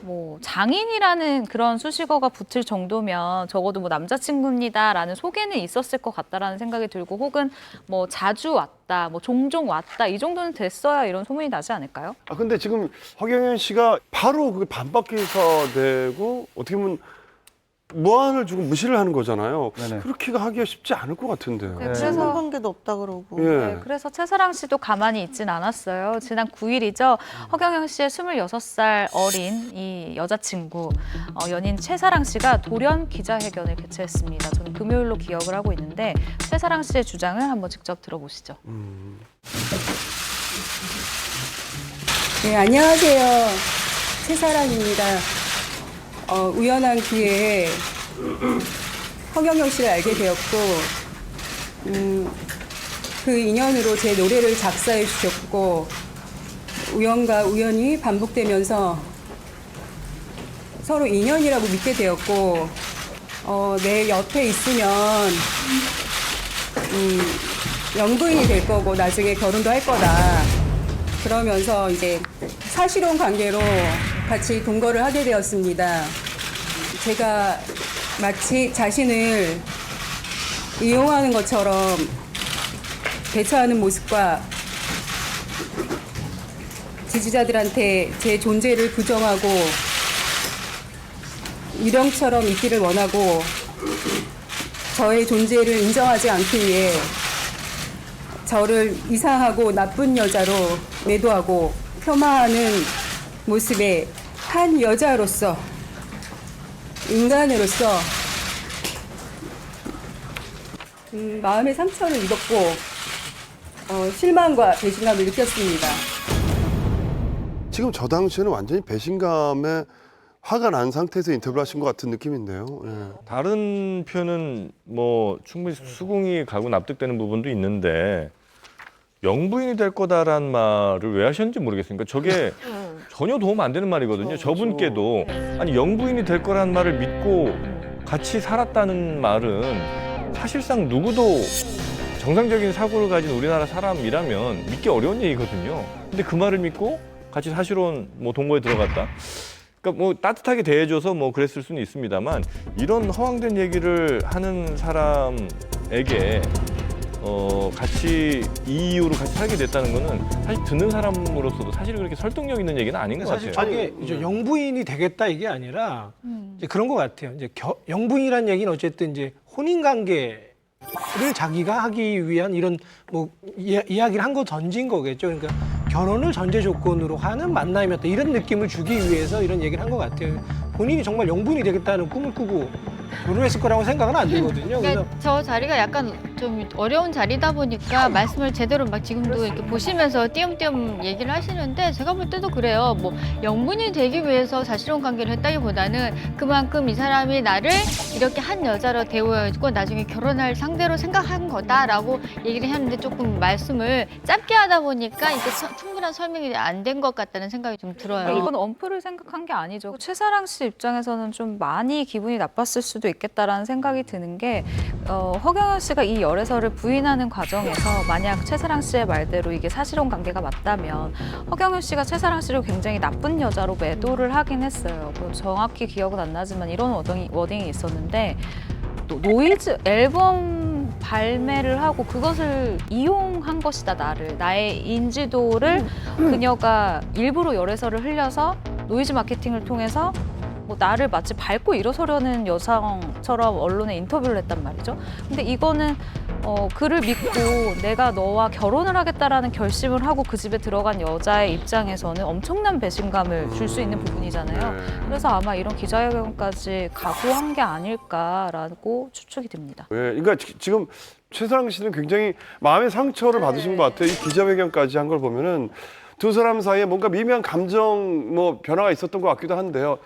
뭐 장인이라는 그런 수식어가 붙을 정도면 적어도 뭐 남자친구입니다라는 소개는 있었을 것 같다라는 생각이 들고 혹은 뭐 자주 왔다, 뭐 종종 왔다 이 정도는 됐어야 이런 소문이 나지 않을까요? 아 근데 지금 허경영 씨가 바로 그게 반박기사 되고 어떻게 보면 무한을 주고 무시를 하는 거잖아요. 네네. 그렇게 하기가 쉽지 않을 것 같은데요. 네, 친분 관계도 없다 그러고. 예. 네, 그래서 최사랑 씨도 가만히 있진 않았어요. 지난 9일이죠. 허경영 씨의 26살 어린 이 여자친구 연인 최사랑 씨가 돌연 기자회견을 개최했습니다. 저는 금요일로 기억을 하고 있는데 최사랑 씨의 주장을 한번 직접 들어보시죠. 네, 안녕하세요. 최사랑입니다. 우연한 기회에 허경영 씨를 알게 되었고, 그 인연으로 제 노래를 작사해 주셨고, 우연과 우연이 반복되면서 서로 인연이라고 믿게 되었고, 내 옆에 있으면 영부인이 될 거고 나중에 결혼도 할 거다. 그러면서 이제 사실혼 관계로 같이 동거를 하게 되었습니다. 제가 마치 자신을 이용하는 것처럼 대처하는 모습과 지지자들한테 제 존재를 부정하고 유령처럼 있기를 원하고 저의 존재를 인정하지 않기 위해 저를 이상하고 나쁜 여자로 매도하고 폄하하는 모습에 한 여자로서, 인간으로서 마음의 상처를 입었고 실망과 배신감을 느꼈습니다. 지금 저 당시에는 완전히 배신감에 화가 난 상태에서 인터뷰를 하신 것 같은 느낌인데요. 예. 다른 표현은 뭐 충분히 수긍이 가고 납득되는 부분도 있는데 영부인이 될 거다라는 말을 왜 하셨는지 모르겠으니까 저게 전혀 도움 안 되는 말이거든요. 저분께도 아니 영부인이 될 거라는 말을 믿고 같이 살았다는 말은 사실상 누구도 정상적인 사고를 가진 우리나라 사람이라면 믿기 어려운 얘기거든요. 근데 그 말을 믿고 같이 사실혼 뭐 동거에 들어갔다. 그러니까 뭐 따뜻하게 대해줘서 뭐 그랬을 수는 있습니다만 이런 허황된 얘기를 하는 사람에게 같이 이 이유로 같이 살게 됐다는 거는 사실 듣는 사람으로서도 사실 그렇게 설득력 있는 얘기는 아닌 것 같아요. 사실 저게 이제 영부인이 되겠다 이게 아니라 이제 그런 것 같아요. 이제 영부인이라는 얘기는 어쨌든 이제 혼인 관계를 자기가 하기 위한 이런 뭐 이야기를 한 거 던진 거겠죠. 그러니까 결혼을 전제 조건으로 하는 만남이었다 이런 느낌을 주기 위해서 이런 얘기를 한 것 같아요. 본인이 정말 영부인이 되겠다는 꿈을 꾸고 결혼했을 거라고 생각은 안 들거든요. 그러니까 저 자리가 약간 좀 어려운 자리다 보니까 말씀을 제대로 막 지금도 이렇게 보시면서 띄엄띄엄 얘기를 하시는데 제가 볼 때도 그래요. 뭐 영분이 되기 위해서 사실혼 관계를 했다기보다는 그만큼 이 사람이 나를 이렇게 한 여자로 대우해주고 나중에 결혼할 상대로 생각한 거다라고 얘기를 했는데 조금 말씀을 짧게 하다 보니까 이게 충분한 설명이 안 된 것 같다는 생각이 좀 들어요. 이건 엄프를 생각한 게 아니죠. 최사랑 씨 입장에서는 좀 많이 기분이 나빴을 수도 있겠다라는 생각이 드는 게 허경영 씨가 이 열애설을 부인하는 과정에서 만약 최사랑 씨의 말대로 이게 사실혼 관계가 맞다면 허경영 씨가 최사랑 씨를 굉장히 나쁜 여자로 매도를 하긴 했어요. 정확히 기억은 안 나지만 이런 워딩이 있었는데 노이즈 앨범 발매를 하고 그것을 이용한 것이다. 나의 인지도를 그녀가 일부러 열애설을 흘려서 노이즈 마케팅을 통해서 뭐 나를 마치 밟고 일어서려는 여성처럼 언론에 인터뷰를 했단 말이죠. 근데 이거는 그를 믿고 내가 너와 결혼을 하겠다라는 결심을 하고 그 집에 들어간 여자의 입장에서는 엄청난 배신감을 줄 수 있는 부분이잖아요. 그래서 아마 이런 기자회견까지 각오한 게 아닐까라고 추측이 됩니다. 예, 그러니까 지금 최사랑 씨는 굉장히 마음의 상처를 받으신 것 같아요. 이 기자회견까지 한 걸 보면은 두 사람 사이에 뭔가 미묘한 감정 뭐 변화가 있었던 것 같기도 한데요.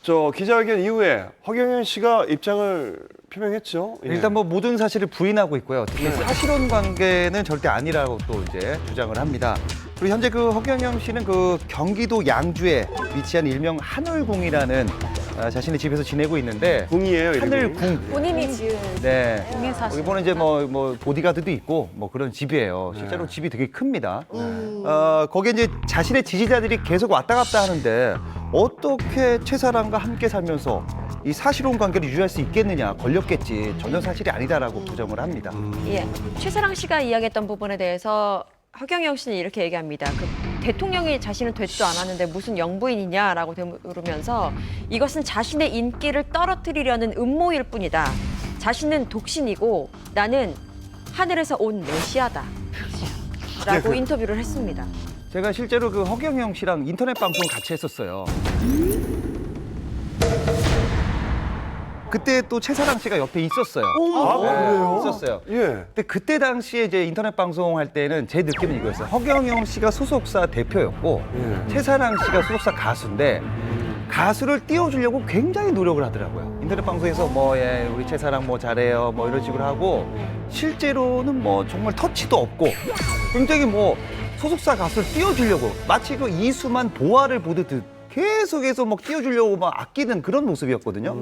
저 기자회견 이후에 허경영 씨가 입장을 표명했죠. 예. 일단 뭐 모든 사실을 부인하고 있고요. 특히 사실혼 관계는 절대 아니라고 또 이제 주장을 합니다. 그리고 현재 그 허경영 씨는 그 경기도 양주에 위치한 일명 하늘궁이라는 자신의 집에서 지내고 있는데 궁이에요. 이름이. 하늘궁. 본인이 지은 네. 궁에 사실. 여기 보면 이제 뭐 보디가드도 있고 뭐 그런 집이에요. 실제로 집이 되게 큽니다. 거기에 이제 자신의 지지자들이 계속 왔다 갔다 하는데 어떻게 최사랑과 함께 살면서 이 사실혼 관계를 유지할 수 있겠느냐, 걸렸겠지. 전혀 사실이 아니다라고 부정을 합니다. 예, 최사랑 씨가 이야기했던 부분에 대해서 허경영 씨는 이렇게 얘기합니다. 대통령이 자신은 되지도 않았는데 무슨 영부인이냐라고 물으면서 이것은 자신의 인기를 떨어뜨리려는 음모일 뿐이다. 자신은 독신이고 나는 하늘에서 온 메시아다. 라고 인터뷰를 했습니다. 제가 실제로 그 허경영 씨랑 인터넷 방송 같이 했었어요. 그때 또 최사랑 씨가 옆에 있었어요. 그래요? 있었어요. 예. 근데 그때 당시에 이제 인터넷 방송할 때는 제 느낌은 이거였어요. 허경영 씨가 소속사 대표였고 최사랑 씨가 소속사 가수인데 가수를 띄워주려고 굉장히 노력을 하더라고요. 인터넷 방송에서 뭐 우리 최사랑 뭐 잘해요 뭐 이런 식으로 하고 실제로는 뭐 정말 터치도 없고 굉장히 뭐 소속사 가수를 띄워주려고 마치 그 이수만 보아를 보듯 계속해서 막 띄워주려고 막 아끼는 그런 모습이었거든요.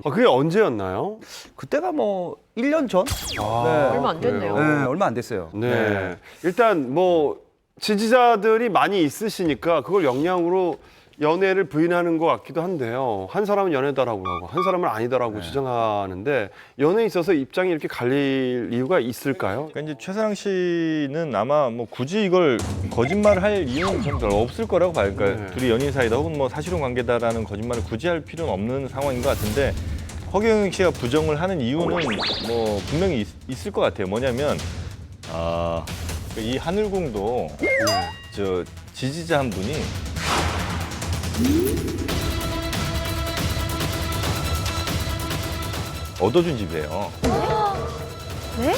그게 언제였나요? 그때가 뭐 1년 전? 얼마 안 됐네요. 네, 얼마 안 됐어요. 네. 일단 뭐 지지자들이 많이 있으시니까 그걸 역량으로 연애를 부인하는 것 같기도 한데요. 한 사람은 연애다라고 하고 한 사람은 아니다라고 주장하는데 연애에 있어서 입장이 이렇게 갈릴 이유가 있을까요? 그러니까 이제 최사랑 씨는 아마 뭐 굳이 이걸 거짓말을 할 이유는 전 별로 없을 거라고 봐요. 그러니까 둘이 연인 사이다 혹은 뭐 사실혼 관계다라는 거짓말을 굳이 할 필요는 없는 상황인 것 같은데 허경영 씨가 부정을 하는 이유는 뭐 분명히 있을 것 같아요. 뭐냐면 이 하늘궁도 저 지지자 한 분이 얻어준 집이에요. 네?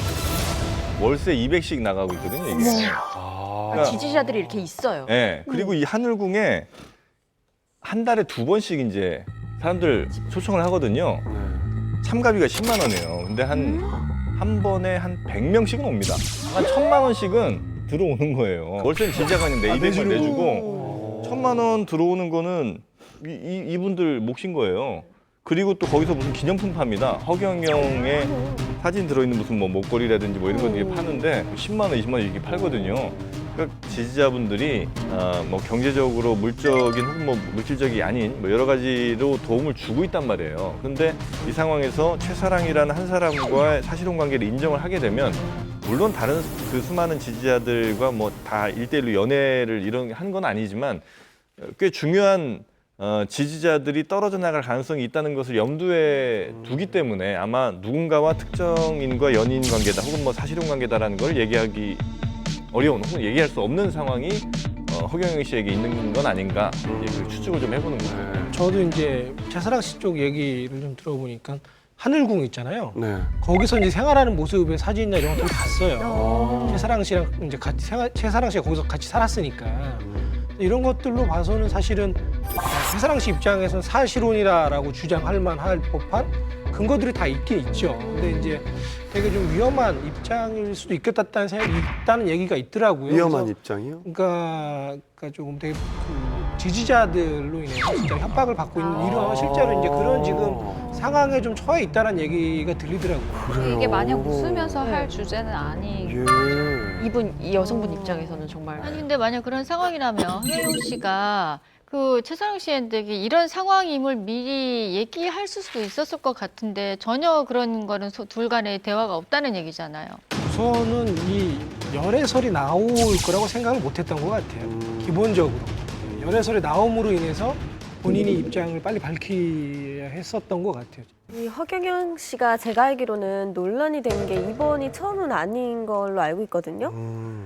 월세 200씩 나가고 있거든요, 이게. 지지자들이 이렇게 있어요. 네. 그리고 이 하늘궁에 한 달에 2번씩 이제 사람들 초청을 하거든요. 참가비가 10만 원이에요. 근데 한 번에 한 100명씩은 옵니다. 한 1,000만 원씩은 들어오는 거예요. 월세는 지지자가 있는데 200만 내주고 1,000만 원 들어오는 거는 이분들 몫인 거예요. 그리고 또 거기서 무슨 기념품 팝니다. 허경영의 사진 들어있는 무슨 뭐 목걸이라든지 뭐 이런 거 되게 파는데 10만 원, 20만 원 이렇게 팔거든요. 그러니까 지지자분들이 뭐 경제적으로 물적인 혹은 뭐 물질적이 아닌 뭐 여러 가지로 도움을 주고 있단 말이에요. 그런데 이 상황에서 최사랑이라는 한 사람과의 사실혼 관계를 인정을 하게 되면 물론 다른 그 수많은 지지자들과 뭐 다 1대1로 연애를 이런 한 건 아니지만 꽤 중요한 지지자들이 떨어져 나갈 가능성이 있다는 것을 염두에 두기 때문에 아마 누군가와 특정인과 연인 관계다 혹은 뭐 사실혼 관계다라는 걸 얘기하기 어려운 혹은 얘기할 수 없는 상황이 허경영 씨에게 있는 건 아닌가 이제 추측을 좀 해보는 거예요. 저도 이제 최사랑 씨 쪽 얘기를 좀 들어보니까 하늘궁 있잖아요. 네. 거기서 이제 생활하는 모습의 사진이나 이런 것들을 봤어요. 최사랑 씨랑 이제 같이 최사랑 씨가 거기서 같이 살았으니까 이런 것들로 봐서는 사실은 최사랑 씨 입장에서는 사실혼이라고 주장할 만할 법한 근거들이 다 있긴 있죠. 근데 이제 되게 좀 위험한 입장일 수도 있겠다는 생각이 있다는 얘기가 있더라고요. 위험한 그래서 입장이요? 그러니까 조금 되게 지지자들로 인해서 진짜 협박을 받고 있는 이런 실제로 이제 그런 지금 상황에 좀 처해 있다는 얘기가 들리더라고요. 이게 마냥 웃으면서 할 주제는 아니고 이 여성분 입장에서는 정말 아니 근데 만약 그런 상황이라면 허경영 씨가 그 최사랑 씨한테 이런 상황임을 미리 얘기할 수도 있었을 것 같은데 전혀 그런 거는 둘 간의 대화가 없다는 얘기잖아요. 우선은 이 열애설이 나올 거라고 생각을 못했던 것 같아요. 기본적으로 열애설이 나옴으로 인해서 본인이 입장을 빨리 밝혀야 했었던 것 같아요. 이 허경영 씨가 제가 알기로는 논란이 된 게 이번이 처음은 아닌 걸로 알고 있거든요.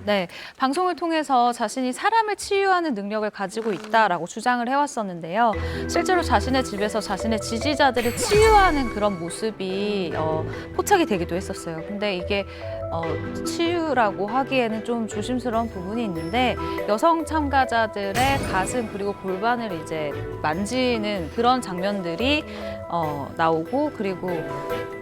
네, 방송을 통해서 자신이 사람을 치유하는 능력을 가지고 있다라고 주장을 해왔었는데요. 실제로 자신의 집에서 자신의 지지자들을 치유하는 그런 모습이 포착이 되기도 했었어요. 근데 이게 치유라고 하기에는 좀 조심스러운 부분이 있는데 여성 참가자들의 가슴 그리고 골반을 이제 만지는 그런 장면들이 나오고 그리고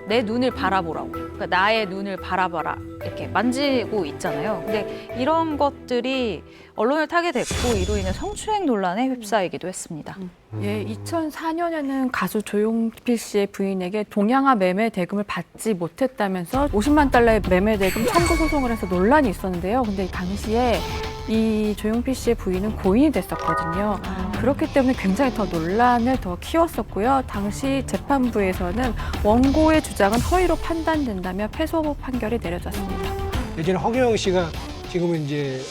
내 눈을 바라보라고 그러니까 나의 눈을 바라봐라 이렇게 만지고 있잖아요. 근데 이런 것들이 언론을 타게 됐고 이로 인해 성추행 논란에 휩싸이기도 했습니다. 예, 2004년에는 가수 조용필 씨의 부인에게 동양화 매매 대금을 받지 못했다면서 50만 달러의 매매 대금 청구 소송을 해서 논란이 있었는데요. 근데 당시에 이 조용필 씨의 부인은 고인이 됐었거든요. 그렇기 때문에 굉장히 더 논란을 더 키웠었고요. 당시 재판부에서는 원고의 주장은 허위로 판단된다며 패소 판결이 내려졌습니다. 예전에 허경영 씨가 지금은 이제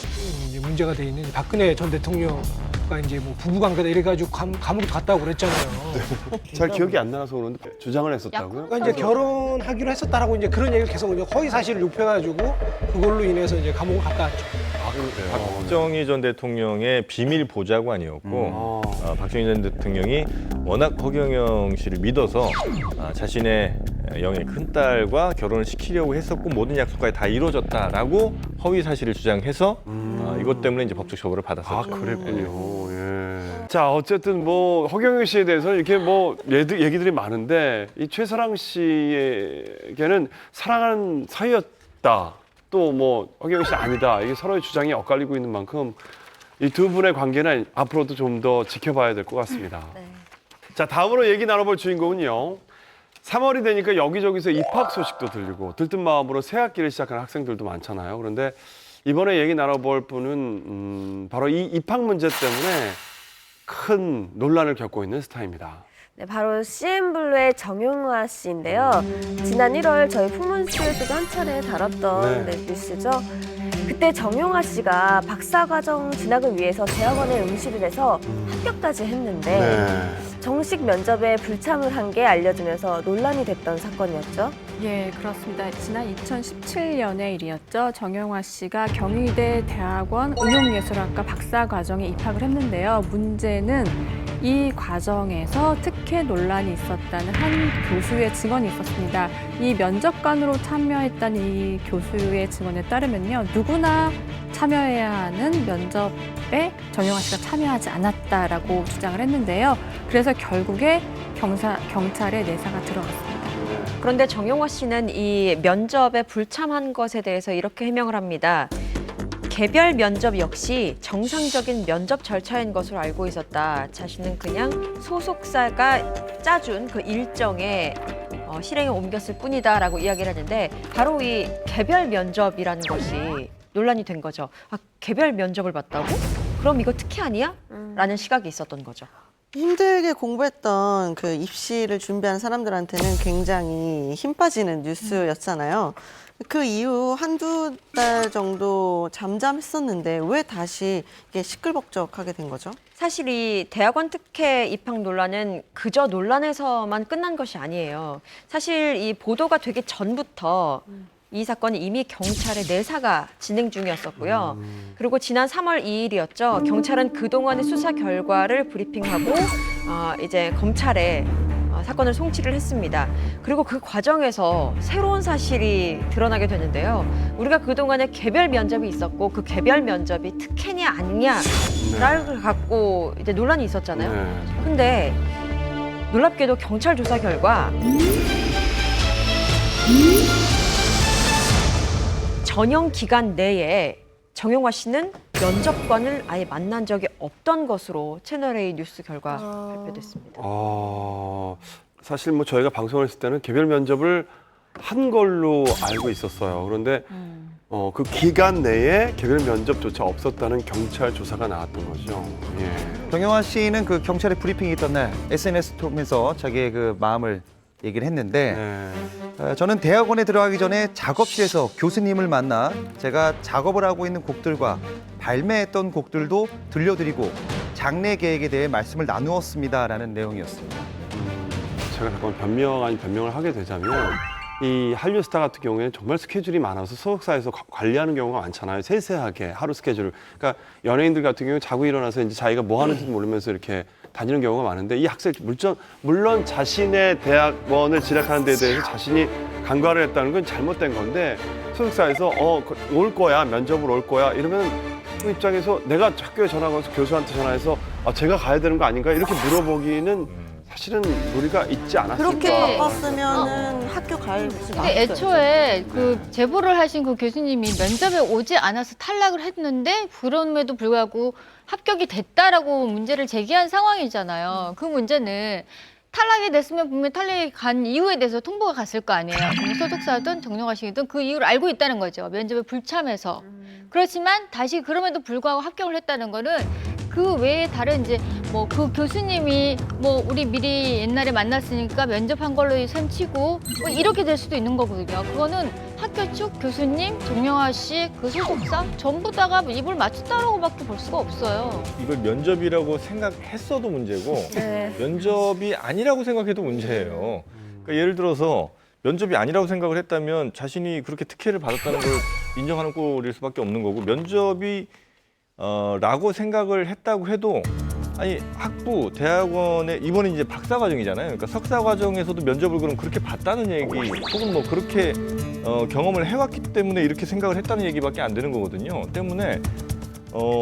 문제가 돼 있는 박근혜 전 대통령과 이제 뭐 부부관계다 이래가지고 감옥도 갔다고 그랬잖아요. 잘 기억이 안 나서 그런데 주장을 했었다고요? 그러니까 이제 결혼하기로 했었다라고 이제 그런 얘기를 계속 이제 허위 사실을 유포해가지고 그걸로 인해서 이제 감옥을 갔다 왔죠. 박정희 전 대통령의 비밀 보좌관이었고 박정희 전 대통령이 워낙 허경영 씨를 믿어서 자신의 영의 큰딸과 결혼을 시키려고 했었고 모든 약속까지 다 이루어졌다라고 허위 사실을 주장해서 이것 때문에 이제 법적 처벌을 받았었죠. 그랬군요. 예. 자, 어쨌든 뭐 허경영 씨에 대해서는 이렇게 뭐 얘기들이 많은데 이 최사랑 씨에게는 사랑하는 사이였다. 또 뭐 허경영 씨 아니다. 이게 서로의 주장이 엇갈리고 있는 만큼 이 두 분의 관계는 앞으로도 좀 더 지켜봐야 될 것 같습니다. 네. 자, 다음으로 얘기 나눠볼 주인공은요. 3월이 되니까 여기저기서 입학 소식도 들리고 들뜬 마음으로 새 학기를 시작하는 학생들도 많잖아요. 그런데 이번에 얘기 나눠볼 분은 바로 이 입학 문제 때문에 큰 논란을 겪고 있는 스타입니다. 네, 바로 CN블루의 정용화 씨인데요. 지난 1월 저희 풍문스에서도 한 차례 다뤘던 네. 뉴스죠. 그때 정용화 씨가 박사과정 진학을 위해서 대학원에 응시를 해서 합격까지 했는데 네. 정식 면접에 불참을 한 게 알려지면서 논란이 됐던 사건이었죠. 예, 그렇습니다. 지난 2017년의 일이었죠. 정용화 씨가 경희대 대학원 응용예술학과 박사과정에 입학을 했는데요. 문제는 이 과정에서 특혜 논란이 있었다는 한 교수의 증언이 있었습니다. 이 면접관으로 참여했다는 이 교수의 증언에 따르면요. 누구나 참여해야 하는 면접에 정용화 씨가 참여하지 않았다라고 주장을 했는데요. 그래서 결국에 경찰에 내사가 들어갔습니다. 그런데 정용화 씨는 이 면접에 불참한 것에 대해서 이렇게 해명을 합니다. 개별 면접 역시 정상적인 면접 절차인 것으로 알고 있었다. 자신은 그냥 소속사가 짜준 그 일정에 실행에 옮겼을 뿐이다라고 이야기를 하는데 바로 이 개별 면접이라는 것이 논란이 된 거죠. 아, 개별 면접을 봤다고? 그럼 이거 특혜 아니야? 라는 시각이 있었던 거죠. 힘들게 공부했던 그 입시를 준비한 사람들한테는 굉장히 힘 빠지는 뉴스였잖아요. 그 이후 한두 달 정도 잠잠했었는데 왜 다시 이게 시끌벅적하게 된 거죠? 사실 이 대학원 특혜 입학 논란은 그저 논란에서만 끝난 것이 아니에요. 사실 이 보도가 되기 전부터 이 사건이 이미 경찰의 내사가 진행 중이었었고요. 그리고 지난 3월 2일이었죠. 경찰은 그동안의 수사 결과를 브리핑하고 이제 검찰에 사건을 송치를 했습니다. 그리고 그 과정에서 새로운 사실이 드러나게 되는데요. 우리가 그동안에 개별 면접이 있었고 그 개별 면접이 특혜냐 아니냐를 갖고 이제 논란이 있었잖아요. 근데 놀랍게도 경찰 조사 결과 전형 기간 내에 정용화 씨는 면접관을 아예 만난 적이 없던 것으로 채널A 뉴스 결과 발표됐습니다. 사실 뭐 저희가 방송을 했을 때는 개별 면접을 한 걸로 알고 있었어요. 그런데 그 기간 내에 개별 면접조차 없었다는 경찰 조사가 나왔던 거죠. 예. 정용화 씨는 그 경찰의 브리핑이 있던 날 SNS 통해서 자기의 그 마음을 얘기를 했는데 저는 대학원에 들어가기 전에 작업실에서 교수님을 만나 제가 작업을 하고 있는 곡들과 발매했던 곡들도 들려드리고 장래 계획에 대해 말씀을 나누었습니다라는 내용이었습니다. 제가 잠깐 변명 아닌 변명을 하게 되자면 이 한류 스타 같은 경우에는 정말 스케줄이 많아서 소속사에서 관리하는 경우가 많잖아요. 세세하게 하루 스케줄을. 그러니까 연예인들 같은 경우는 자고 일어나서 이제 자기가 뭐 하는지도 모르면서 이렇게 다니는 경우가 많은데 이 학생 물론 자신의 대학원을 진학하는 데 대해서 자신이 간과를 했다는 건 잘못된 건데 소속사에서 올 거야 면접으로 올 거야 이러면 그 입장에서 내가 학교에 전화 걸어서 교수한테 전화해서 제가 가야 되는 거 아닌가 이렇게 물어보기는 사실은 무리가 있지 않았을까. 그렇게 바빴으면은 학교 갈 수 있어요. 근데 애초에 그 제보를 하신 그 교수님이 면접에 오지 않아서 탈락을 했는데 그럼에도 불구하고 합격이 됐다라고 문제를 제기한 상황이잖아요. 그 문제는 탈락이 됐으면 분명히 탈락이 간 이유에 대해서 통보가 갔을 거 아니에요. 소속사든 정용화 씨든 그 이유를 알고 있다는 거죠. 면접에 불참해서. 그렇지만 다시 그럼에도 불구하고 합격을 했다는 거는 그 외에 다른 이제 뭐 그 교수님이 뭐 우리 미리 옛날에 만났으니까 면접한 걸로 셈치고 뭐 이렇게 될 수도 있는 거거든요. 그거는 학교 측 교수님, 정용화 씨, 그 소속사 전부 다가 입을 맞췄다라고밖에 볼 수가 없어요. 이걸 면접이라고 생각했어도 문제고 면접이 아니라고 생각해도 문제예요. 그러니까 예를 들어서 면접이 아니라고 생각을 했다면 자신이 그렇게 특혜를 받았다는 걸 인정하는 꼴일 수밖에 없는 거고 면접이 라고 생각을 했다고 해도 아니 학부 대학원에 이번에 이제 박사 과정이잖아요. 그러니까 석사 과정에서도 면접을 그럼 그렇게 봤다는 얘기 혹은 뭐 그렇게 경험을 해왔기 때문에 이렇게 생각을 했다는 얘기밖에 안 되는 거거든요. 때문에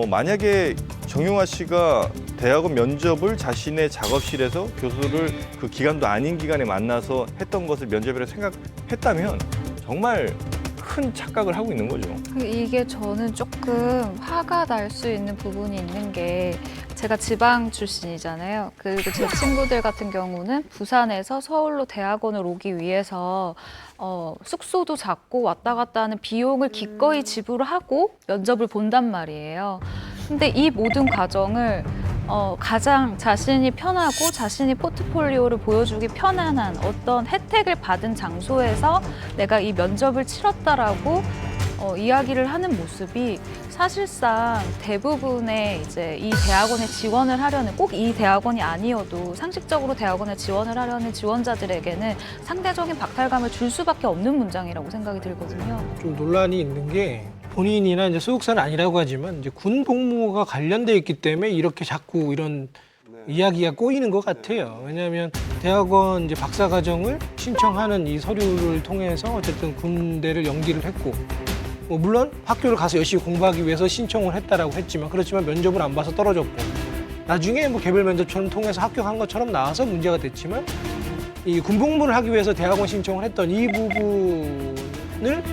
만약에 정용화 씨가 대학원 면접을 자신의 작업실에서 교수를 그 기간도 아닌 기간에 만나서 했던 것을 면접이라고 생각했다면 정말 큰 착각을 하고 있는 거죠. 이게 저는 조금 화가 날 수 있는 부분이 있는 게 제가 지방 출신이잖아요. 그리고 제 친구들 같은 경우는 부산에서 서울로 대학원을 오기 위해서 숙소도 잡고 왔다 갔다 하는 비용을 기꺼이 지불하고 면접을 본단 말이에요. 근데 이 모든 과정을 가장 자신이 편하고 자신이 포트폴리오를 보여주기 편안한 어떤 혜택을 받은 장소에서 내가 이 면접을 치렀다라고 이야기를 하는 모습이 사실상 대부분의 이제 이 대학원에 지원을 하려는, 꼭 이 대학원이 아니어도 상식적으로 대학원에 지원을 하려는 지원자들에게는 상대적인 박탈감을 줄 수밖에 없는 문장이라고 생각이 들거든요. 좀 논란이 있는 게 본인이나 이제 소속사는 아니라고 하지만 이제 군 복무가 관련돼 있기 때문에 이렇게 자꾸 이런 이야기가 꼬이는 것 같아요. 왜냐하면 대학원 이제 박사과정을 신청하는 이 서류를 통해서 어쨌든 군대를 연기를 했고, 뭐 물론 학교를 가서 열심히 공부하기 위해서 신청을 했다라고 했지만, 그렇지만 면접을 안 봐서 떨어졌고, 나중에 뭐 개별 면접처럼 통해서 합격한 것처럼 나와서 문제가 됐지만, 이 군복무를 하기 위해서 대학원 신청을 했던 이 부분을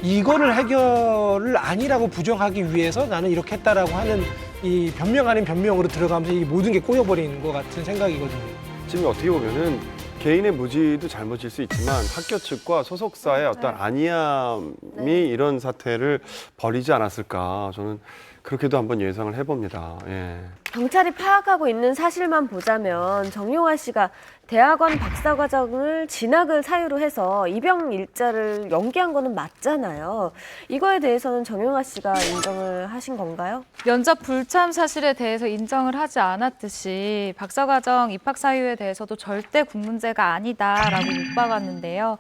이거를 해결을 아니라고 부정하기 위해서 나는 이렇게 했다라고 하는 이 변명 아닌 변명으로 들어가면서 이 모든 게 꼬여버리는 것 같은 생각이거든요. 지금 어떻게 보면은 개인의 무지도 잘못일 수 있지만 학교 측과 소속사의 어떤 안이함이 이런 사태를 벌이지 않았을까, 저는 그렇게도 한번 예상을 해봅니다. 예. 경찰이 파악하고 있는 사실만 보자면 정용화 씨가 대학원 박사과정을 진학을 사유로 해서 입영 일자를 연기한 거는 맞잖아요. 이거에 대해서는 정용화 씨가 인정을 하신 건가요? 면접 불참 사실에 대해서 인정을 하지 않았듯이 박사과정 입학 사유에 대해서도 절대 군 문제가 아니다라고 묵박았는데요.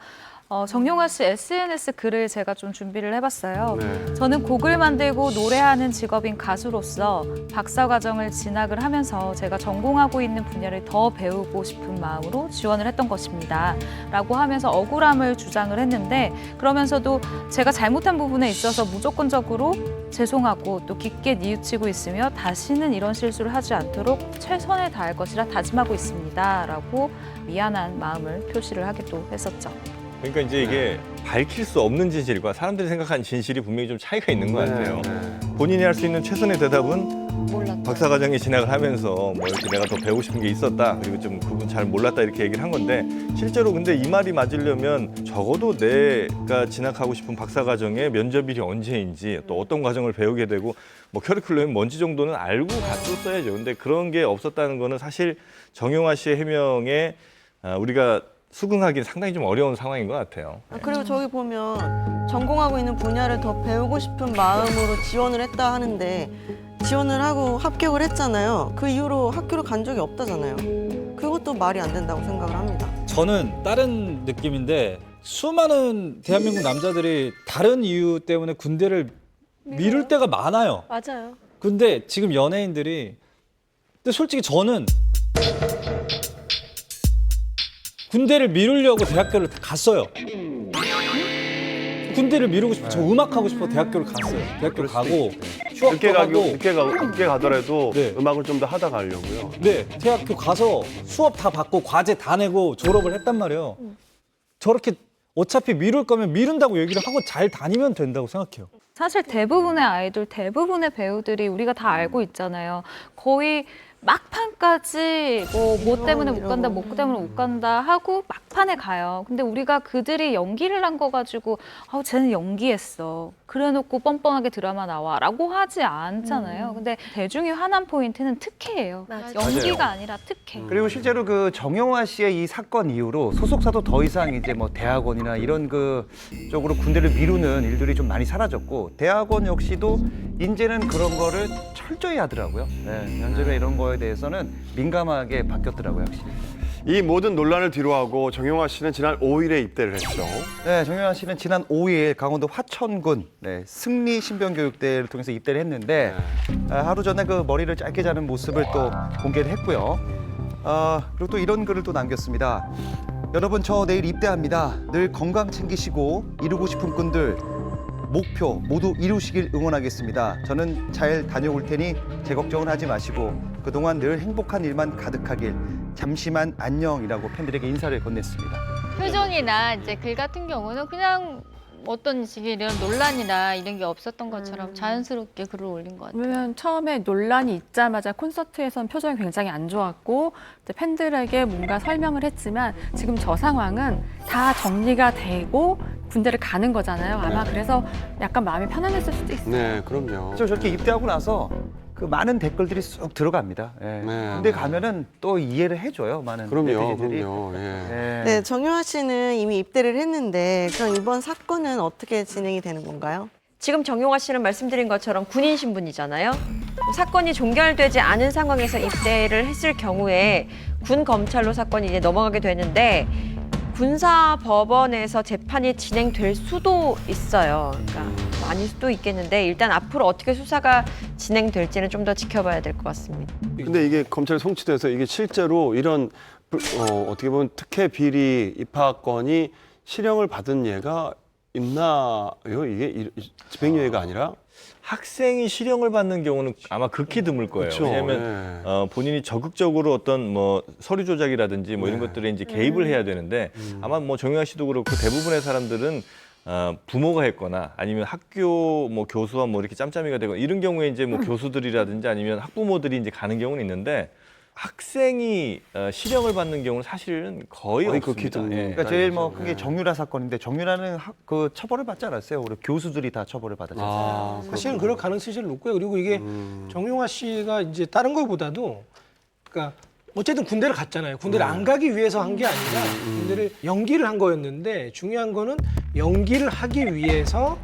정용화 씨 SNS 글을 제가 좀 준비를 해봤어요. 네. 저는 곡을 만들고 노래하는 직업인 가수로서 박사과정을 진학을 하면서 제가 전공하고 있는 분야를 더 배우고 싶은 마음으로 지원을 했던 것입니다. 라고 하면서 억울함을 주장을 했는데, 그러면서도 제가 잘못한 부분에 있어서 무조건적으로 죄송하고 또 깊게 뉘우치고 있으며 다시는 이런 실수를 하지 않도록 최선을 다할 것이라 다짐하고 있습니다. 라고 미안한 마음을 표시를 하기도 했었죠. 그러니까 이제 이게 밝힐 수 없는 진실과 사람들이 생각하는 진실이 분명히 좀 차이가 있는 것 같아요. 본인이 할 수 있는 최선의 대답은 박사과정에 진학을 하면서 뭐 이렇게 내가 더 배우고 싶은 게 있었다, 그리고 좀 그분 잘 몰랐다, 이렇게 얘기를 한 건데, 실제로 근데 이 말이 맞으려면 적어도 내가 진학하고 싶은 박사과정의 면접일이 언제인지, 또 어떤 과정을 배우게 되고 뭐 커리큘럼이 뭔지 정도는 알고 갔었어야죠. 근데 그런 게 없었다는 거는 사실 정용화 씨의 해명에 우리가 수긍하기는 상당히 좀 어려운 상황인 것 같아요. 그리고 저기 보면 전공하고 있는 분야를 더 배우고 싶은 마음으로 지원을 했다 하는데, 지원을 하고 합격을 했잖아요. 그 이후로 학교를 간 적이 없다잖아요. 그것도 말이 안 된다고 생각을 합니다. 저는 다른 느낌인데, 수많은 대한민국 남자들이 다른 이유 때문에 군대를 미룰 때가 많아요. 맞아요. 근데 지금 연예인들이, 근데 솔직히 저는 군대를 미루려고 대학교를 갔어요. 군대를 미루고 싶어. 저 음악하고 싶어 대학교를 갔어요. 대학교 가고 휴학도 하고 늦게 가더라도 네. 음악을 좀 더 하다 가려고요. 네, 대학교 가서 수업 다 받고 과제 다 내고 졸업을 했단 말이에요. 저렇게 어차피 미룰 거면 미룬다고 얘기를 하고 잘 다니면 된다고 생각해요. 사실 대부분의 아이돌, 대부분의 배우들이 우리가 다 알고 있잖아요. 거의 막판까지 뭐 때문에 못 간다, 뭐 때문에 못 간다 하고 막판에 가요. 근데 우리가 그들이 연기를 한 거 가지고 쟤는 연기했어, 그래놓고 뻔뻔하게 드라마 나와 라고 하지 않잖아요. 근데 대중이 화난 포인트는 특혜예요. 연기가 맞아요. 아니라 특혜. 그리고 실제로 그 정용화 씨의 이 사건 이후로 소속사도 더 이상 이제 뭐 대학원이나 이런 그 쪽으로 군대를 미루는 일들이 좀 많이 사라졌고, 대학원 역시도 이제는 그런 거를 철저히 하더라고요. 네, 면접에 이런 거에 대해서는 민감하게 바뀌었더라고요, 확실히. 이 모든 논란을 뒤로하고 정용화 씨는 지난 5일에 입대를 했죠. 네, 정용화 씨는 지난 5일 강원도 화천군 승리 신병교육대를 통해서 입대를 했는데, 하루 전에 그 머리를 짧게 자른 모습을 또 공개를 했고요. 그리고 또 이런 글을 또 남겼습니다. 여러분, 저 내일 입대합니다. 늘 건강 챙기시고 이루고 싶은 꿈들, 목표 모두 이루시길 응원하겠습니다. 저는 잘 다녀올 테니 제 걱정은 하지 마시고 그동안 늘 행복한 일만 가득하길, 잠시만 안녕이라고 팬들에게 인사를 건넸습니다. 표정이나 이제 글 같은 경우는 그냥 어떤 식의 이런 논란이나 이런 게 없었던 것처럼 자연스럽게 글을 올린 것 같아요. 왜냐면 처음에 논란이 있자마자 콘서트에선 표정이 굉장히 안 좋았고 이제 팬들에게 뭔가 설명을 했지만 지금 저 상황은 다 정리가 되고 군대를 가는 거잖아요. 아마 그래서 약간 마음이 편안했을 수도 있어요. 네, 그럼요. 저렇게 입대하고 나서 그 많은 댓글들이 쑥 들어갑니다. 예. 네. 군대 가면은 또 이해를 해줘요. 많은 그럼요, 네티즌들이. 그럼요. 예. 예. 네, 정유화 씨는 이미 입대를 했는데 그럼 이번 사건은 어떻게 진행이 되는 건가요? 지금 정용화 씨는 말씀드린 것처럼 군인 신분이잖아요. 사건이 종결되지 않은 상황에서 입대를 했을 경우에 군 검찰로 사건이 이제 넘어가게 되는데 군사 법원에서 재판이 진행될 수도 있어요. 그러니까 아닐 수도 있겠는데 일단 앞으로 어떻게 수사가 진행될지는 좀 더 지켜봐야 될 것 같습니다. 근데 이게 검찰에 송치돼서 이게 실제로 이런 어떻게 보면 특혜 비리 입학건이 실형을 받은 예가 있나요? 이게 집행유예가 아니라? 학생이 실형을 받는 경우는 아마 극히 드물 거예요. 그쵸, 왜냐하면 본인이 적극적으로 어떤 뭐 서류 조작이라든지 뭐 이런 것들에 이제 개입을 해야 되는데 아마 뭐 정유화 씨도 그렇고 대부분의 사람들은 부모가 했거나 아니면 학교 뭐 교수와 뭐 이렇게 짬짬이가 되거나 이런 경우에 이제 뭐 교수들이라든지 아니면 학부모들이 이제 가는 경우는 있는데 학생이 실형을 받는 경우는 사실은 거의 없습니다. 예. 그러니까 제일 뭐 그게 정유라 사건인데 정유라는 그 처벌을 받지 않았어요. 우리 교수들이 다 처벌을 받았잖아요. 사실은 그럴 가능성이 제일 높고요. 그리고 이게 정용화 씨가 이제 다른 것보다도 그러니까 어쨌든 군대를 갔잖아요. 군대를 안 가기 위해서 한 게 아니라 군대를 연기를 한 거였는데 중요한 거는 연기를 하기 위해서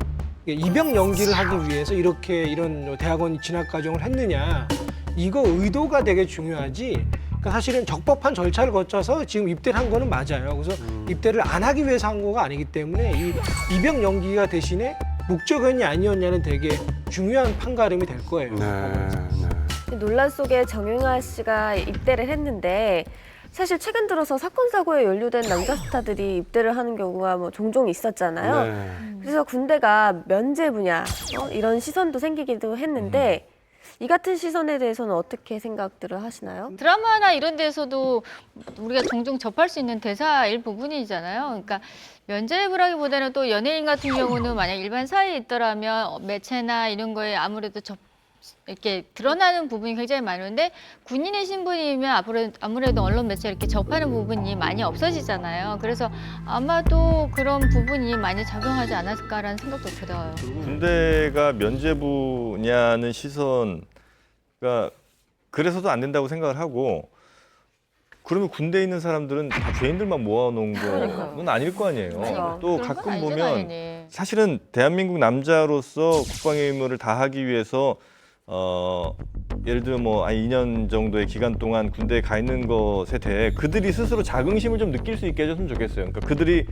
입영 연기를 하기 위해서 이렇게 이런 대학원 진학 과정을 했느냐. 이거 의도가 되게 중요하지. 그러니까 사실은 적법한 절차를 거쳐서 지금 입대를 한 거는 맞아요. 그래서 입대를 안 하기 위해서 한 거가 아니기 때문에 이 입영 연기가 대신에 목적이었냐 아니었냐는 되게 중요한 판가름이 될 거예요. 논란 속에 정유화 씨가 입대를 했는데 사실 최근 들어서 사건 사고에 연루된 남자 스타들이 입대를 하는 경우가 뭐 종종 있었잖아요. 그래서 군대가 면제부냐 이런 시선도 생기기도 했는데 이 같은 시선에 대해서는 어떻게 생각들을 하시나요? 드라마나 이런 데서도 우리가 종종 접할 수 있는 대사일 부분이잖아요. 그러니까 면제부라기보다는 또 연예인 같은 경우는 만약 일반 사이에 있더라면 매체나 이런 거에 아무래도 이렇게 드러나는 부분이 굉장히 많은데 군인의 신분이면 아무래도 언론 매체 이렇게 접하는 부분이 많이 없어지잖아요. 그래서 아마도 그런 부분이 많이 작용하지 않았을까라는 생각도 들어요. 군대가 면제부냐는 시선가 그래서도 안 된다고 생각을 하고 그러면 군대에 있는 사람들은 다 죄인들만 모아놓은 건 아닐 거 아니에요. 또 가끔 보면 사실은 대한민국 남자로서 국방의 의무를 다하기 위해서 예를 들면 뭐 2년 정도의 기간 동안 군대에 가 있는 것에 대해 그들이 스스로 자긍심을 좀 느낄 수 있게 해줬으면 좋겠어요. 그러니까 그들이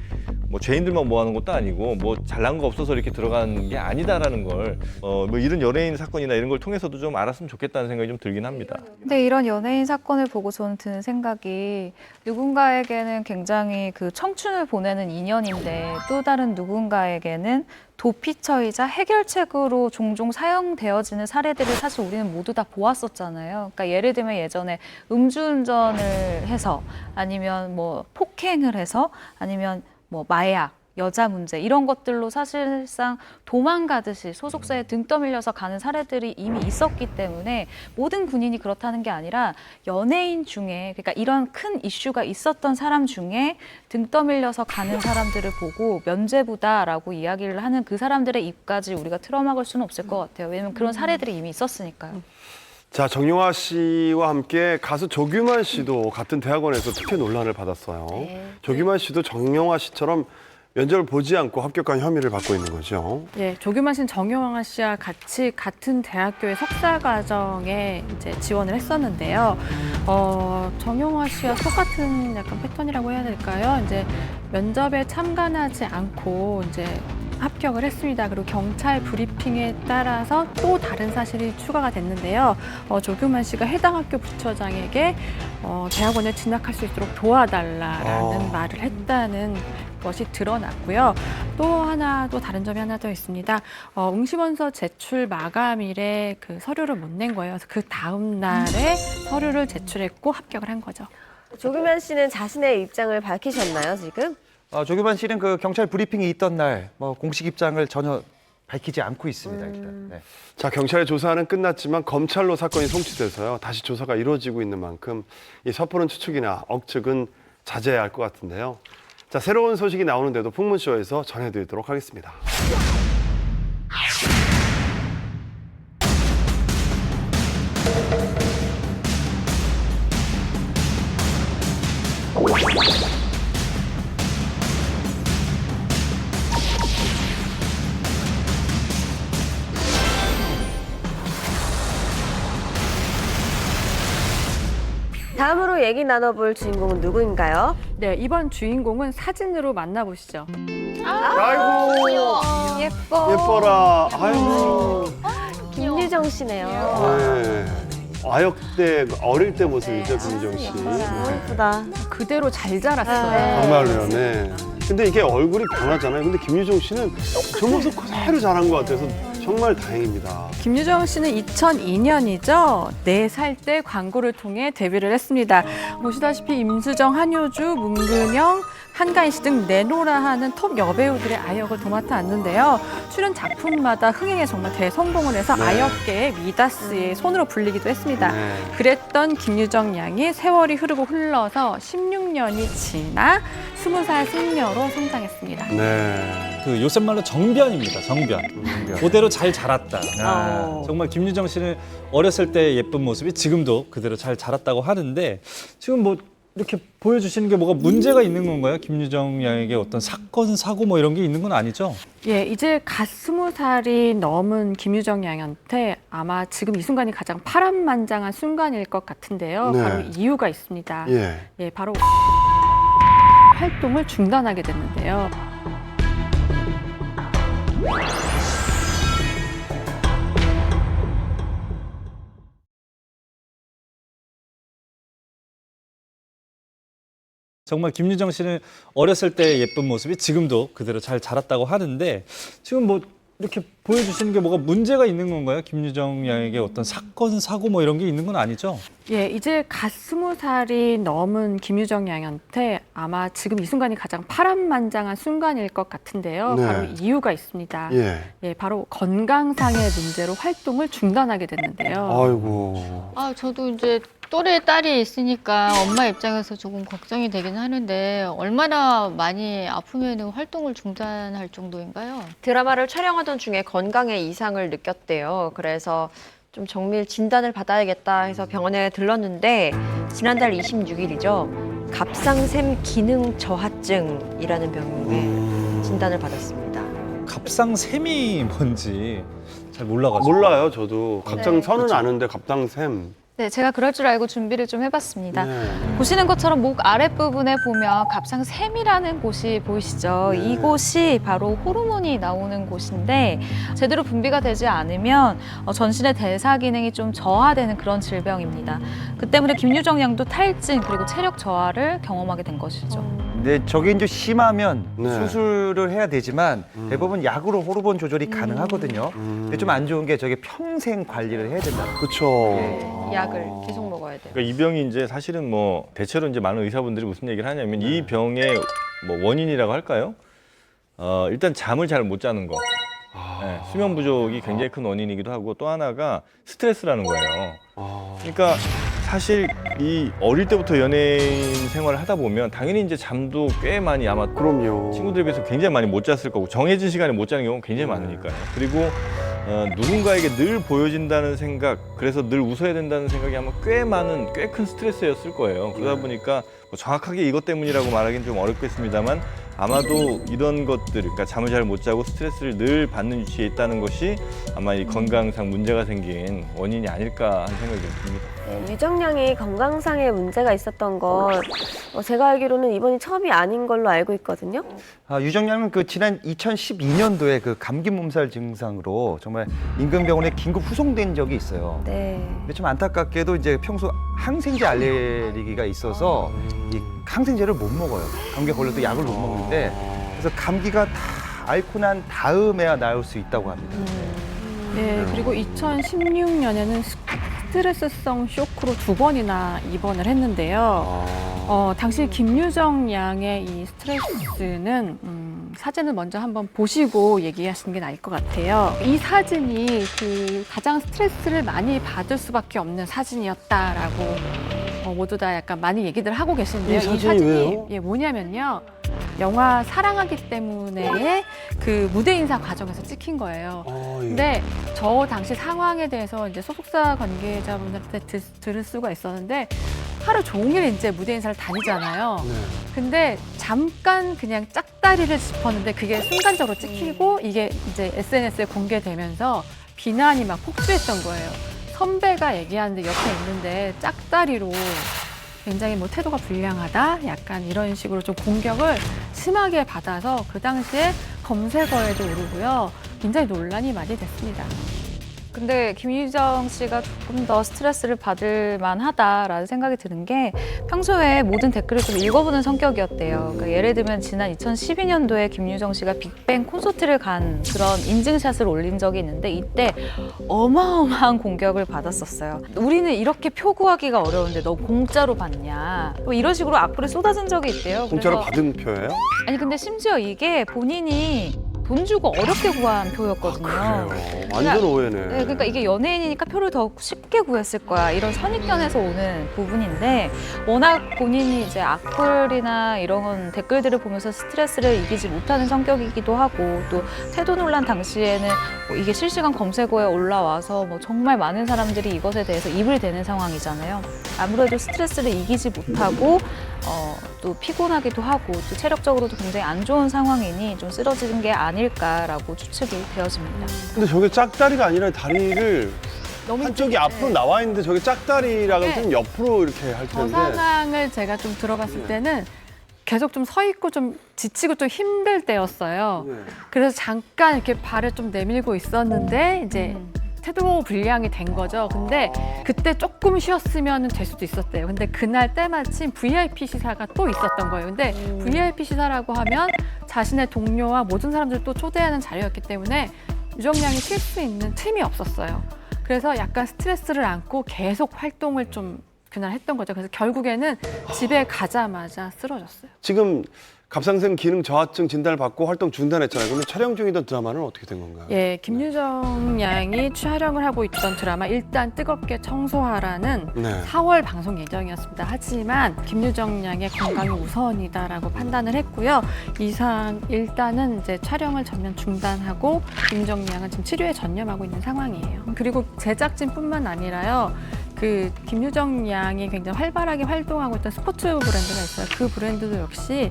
뭐 죄인들만 모아놓은 것도 아니고 뭐 잘난 거 없어서 이렇게 들어간 게 아니다라는 걸 뭐 이런 연예인 사건이나 이런 걸 통해서도 좀 알았으면 좋겠다는 생각이 좀 들긴 합니다. 근데 이런 연예인 사건을 보고 저는 드는 생각이 누군가에게는 굉장히 그 청춘을 보내는 인연인데 또 다른 누군가에게는 도피처이자 해결책으로 종종 사용되어지는 사례들을 사실 우리는 모두 다 보았었잖아요. 그러니까 예를 들면 예전에 음주운전을 해서 아니면 뭐 폭행을 해서 아니면 뭐 마약, 여자 문제 이런 것들로 사실상 도망가듯이 소속사에 등 떠밀려서 가는 사례들이 이미 있었기 때문에 모든 군인이 그렇다는 게 아니라 연예인 중에 그러니까 이런 큰 이슈가 있었던 사람 중에 등 떠밀려서 가는 사람들을 보고 면제부다라고 이야기를 하는 그 사람들의 입까지 우리가 틀어막을 수는 없을 것 같아요. 왜냐하면 그런 사례들이 이미 있었으니까요. 자, 정유화 씨와 함께 가수 조규만 씨도 같은 대학원에서 특혜 논란을 받았어요. 조규만 씨도 정유화 씨처럼 면접을 보지 않고 합격한 혐의를 받고 있는 거죠. 예, 조규만 씨는 정유화 씨와 같이 같은 대학교의 석사 과정에 이제 지원을 했었는데요. 정유화 씨와 똑같은 약간 패턴이라고 해야 될까요? 이제 면접에 참관하지 않고 이제 합격을 했습니다. 그리고 경찰 브리핑에 따라서 또 다른 사실이 추가가 됐는데요. 조규만 씨가 해당 학교 부처장에게 대학원에 진학할 수 있도록 도와달라라는 말을 했다는 것이 드러났고요. 또 다른 점이 하나 더 있습니다. 응시원서 제출 마감일에 그 서류를 못 낸 거예요. 그래서 그 다음 날에 서류를 제출했고 합격을 한 거죠. 조규만 씨는 자신의 입장을 밝히셨나요, 지금? 조규만 씨는 그 경찰 브리핑이 있던 날 뭐 공식 입장을 전혀 밝히지 않고 있습니다. 일단. 네. 자, 경찰의 조사는 끝났지만 검찰로 사건이 송치돼서요. 다시 조사가 이루어지고 있는 만큼 이 섣부른 추측이나 억측은 자제해야 할 것 같은데요. 자, 새로운 소식이 나오는데도 풍문쇼에서 전해드리도록 하겠습니다. 다음으로 얘기 나눠볼 주인공은 누구인가요? 네, 이번 주인공은 사진으로 만나보시죠. 아이고, 예뻐. 예뻐라. 아이고. 김유정 씨네요. 네. 아역 때 어릴 때 모습이죠, 김유정 씨. 너무 예쁘다. 그대로 잘 자랐어요. 정말로요, 네. 근데 이게 얼굴이 변하잖아요. 근데 김유정 씨는 저 모습 그대로 자란 것 같아서 정말 다행입니다. 김유정 씨는 2002년이죠. 4살 때 광고를 통해 데뷔를 했습니다. 보시다시피 임수정, 한효주, 문근영, 한가인 씨 등 내노라 하는 톱 여배우들의 아역을 도맡아 왔는데요. 출연 작품마다 흥행에 정말 대성공을 해서 네. 아역계의 미다스의 손으로 불리기도 했습니다. 네. 그랬던 김유정 양이 세월이 흐르고 흘러서 16년이 지나 20살 승려로 성장했습니다. 네. 그 요새 말로 정변입니다. 정변. 그대로 잘 자랐다. 어. 정말 김유정 씨는 어렸을 때 예쁜 모습이 지금도 그대로 잘 자랐다고 하는데 지금 뭐 이렇게 보여주시는 게 뭐가 문제가 있는 건가요? 김유정 양에게 어떤 사건, 사고 뭐 이런 게 있는 건 아니죠? 예, 이제 갓 20살이 넘은 김유정 양한테 아마 지금 이 순간이 가장 파란만장한 순간일 것 같은데요. 네. 바로 이유가 있습니다. 예. 바로 활동을 중단하게 됐는데요. 정말 김유정 씨는 어렸을 때 예쁜 모습이 지금도 그대로 잘 자랐다고 하는데 지금 뭐 이렇게 보여주시는 게 뭐가 문제가 있는 건가요? 김유정 양에게 어떤 사건, 사고 뭐 이런 게 있는 건 아니죠? 예, 이제 갓 20살이 넘은 김유정 양한테 아마 지금 이 순간이 가장 파란만장한 순간일 것 같은데요. 네. 바로 이유가 있습니다. 예. 바로 건강상의 문제로 활동을 중단하게 됐는데요. 아이고. 아, 저도 이제 또래 딸이 있으니까 엄마 입장에서 조금 걱정이 되긴 하는데 얼마나 많이 아프면 활동을 중단할 정도인가요? 드라마를 촬영하던 중에 건강에 이상을 느꼈대요. 그래서 좀 정밀 진단을 받아야겠다 해서 병원에 들렀는데 지난달 26일이죠. 갑상샘 기능 저하증이라는 병에 진단을 받았습니다. 갑상샘이 뭔지 잘 몰라가지고. 몰라요, 저도. 갑상선은 그렇죠. 아는데 갑상샘. 네, 제가 그럴 줄 알고 준비를 좀 해봤습니다. 네. 보시는 것처럼 목 아랫부분에 보면 갑상샘이라는 곳이 보이시죠? 네. 이곳이 바로 호르몬이 나오는 곳인데 제대로 분비가 되지 않으면 전신의 대사 기능이 좀 저하되는 그런 질병입니다. 그 때문에 김유정 양도 탈진 그리고 체력 저하를 경험하게 된 것이죠. 근데 저게 이제 심하면 네. 수술을 해야 되지만 대부분 약으로 호르몬 조절이 가능하거든요. 근데 좀 안 좋은 게 저게 평생 관리를 해야 된다. 그렇죠. 약을 계속 먹어야 돼요. 그러니까 이 병이 이제 사실은 뭐 대체로 이제 많은 의사분들이 무슨 얘기를 하냐면 이 병의 뭐 원인이라고 할까요? 일단 잠을 잘 못 자는 거. 네, 수면 부족이 굉장히 큰 원인이기도 하고 또 하나가 스트레스라는 거예요. 그러니까 사실 이 어릴 때부터 연예인 생활을 하다 보면 당연히 이제 잠도 꽤 많이 아마 그럼요. 친구들에 비해서 굉장히 많이 못 잤을 거고 정해진 시간에 못 자는 경우가 굉장히 많으니까요. 그리고 누군가에게 늘 보여진다는 생각, 그래서 늘 웃어야 된다는 생각이 아마 꽤 큰 스트레스였을 거예요. 그러다 보니까 뭐 정확하게 이것 때문이라고 말하기는 좀 어렵겠습니다.만 아마도 이런 것들, 그러니까 잠을 잘 못 자고 스트레스를 늘 받는 위치에 있다는 것이 아마 이 건강상 문제가 생긴 원인이 아닐까 하는 생각이 좀 듭니다. 유정 양이 건강상의 문제가 있었던 건 제가 알기로는 이번이 처음이 아닌 걸로 알고 있거든요. 유정 양은 그 지난 2012년도에 그 감기 몸살 증상으로 정말 인근병원에 긴급 후송된 적이 있어요. 네. 근데 좀 안타깝게도 이제 평소 항생제 알레르기가 있어서 이 항생제를 못 먹어요. 감기에 걸려도 약을 못 먹는데 그래서 감기가 다 앓고 난 다음에야 나을 수 있다고 합니다. 네, 그리고 2016년에는 스트레스성 쇼크로 2번이나 입원을 했는데요. 당시 김유정 양의 이 스트레스는 사진을 먼저 한번 보시고 얘기하시는 게 나을 것 같아요. 이 사진이 그 가장 스트레스를 많이 받을 수밖에 없는 사진이었다라고 모두 다 약간 많이 얘기들 하고 계시는데요. 이 사진이 왜요? 예, 뭐냐면요. 영화 사랑하기 때문에 그 무대 인사 과정에서 찍힌 거예요. 근데 저 당시 상황에 대해서 이제 소속사 관계자분들한테 들을 수가 있었는데 하루 종일 이제 무대 인사를 다니잖아요. 근데 잠깐 그냥 짝다리를 짚었는데 그게 순간적으로 찍히고 이게 이제 SNS에 공개되면서 비난이 막 폭주했던 거예요. 선배가 얘기하는데 옆에 있는데 짝다리로 굉장히 뭐 태도가 불량하다 약간 이런 식으로 좀 공격을 심하게 받아서 그 당시에 검색어에도 오르고요. 굉장히 논란이 많이 됐습니다. 근데 김유정 씨가 조금 더 스트레스를 받을 만하다라는 생각이 드는 게 평소에 모든 댓글을 좀 읽어보는 성격이었대요. 그러니까 예를 들면 지난 2012년도에 김유정 씨가 빅뱅 콘서트를 간 그런 인증샷을 올린 적이 있는데 이때 어마어마한 공격을 받았었어요. 우리는 이렇게 표구하기가 어려운데 너 공짜로 받냐? 뭐 이런 식으로 악플이 쏟아진 적이 있대요. 공짜로 그래서 받은 표예요? 아니 근데 심지어 이게 본인이 돈 주고 어렵게 구한 표였거든요. 그래요. 완전 오해네. 네, 그러니까 이게 연예인이니까 표를 더 쉽게 구했을 거야. 이런 선입견에서 오는 부분인데 워낙 본인이 이제 악플이나 이런 댓글들을 보면서 스트레스를 이기지 못하는 성격이기도 하고 또 태도 논란 당시에는 뭐 이게 실시간 검색어에 올라와서 뭐 정말 많은 사람들이 이것에 대해서 입을 대는 상황이잖아요. 아무래도 스트레스를 이기지 못하고 또 피곤하기도 하고 또 체력적으로도 굉장히 안 좋은 상황이니 좀 쓰러지는 게 아닐까라고 추측이 되어집니다. 근데 저게 짝다리가 아니라 다리를 한쪽이 앞으로 나와 있는데 저게 짝다리라고 네. 좀 옆으로 이렇게 할 저 텐데. 상황을 제가 좀 들어봤을 때는 계속 좀 서 있고 좀 지치고 좀 힘들 때였어요. 그래서 잠깐 이렇게 발을 좀 내밀고 있었는데 이제 태도 불량이 된 거죠. 근데 그때 조금 쉬었으면 될 수도 있었대요. 근데 그날 때마침 VIP 시사가 또 있었던 거예요. 근데 VIP 시사라고 하면 자신의 동료와 모든 사람들을 또 초대하는 자리였기 때문에 유정 양이 쉴 수 있는 틈이 없었어요. 그래서 약간 스트레스를 안고 계속 활동을 좀 그날 했던 거죠. 그래서 결국에는 집에 가자마자 쓰러졌어요. 지금 갑상선 기능 저하증 진단을 받고 활동 중단했잖아요. 그런데 촬영 중이던 드라마는 어떻게 된 건가요? 예, 김유정 양이 촬영을 하고 있던 드라마 일단 뜨겁게 청소하라는 네. 4월 방송 예정이었습니다. 하지만 김유정 양의 건강이 우선이다라고 판단을 했고요. 이상 일단은 이제 촬영을 전면 중단하고 김유정 양은 지금 치료에 전념하고 있는 상황이에요. 그리고 제작진뿐만 아니라요. 그 김유정 양이 굉장히 활발하게 활동하고 있던 스포츠 브랜드가 있어요. 그 브랜드도 역시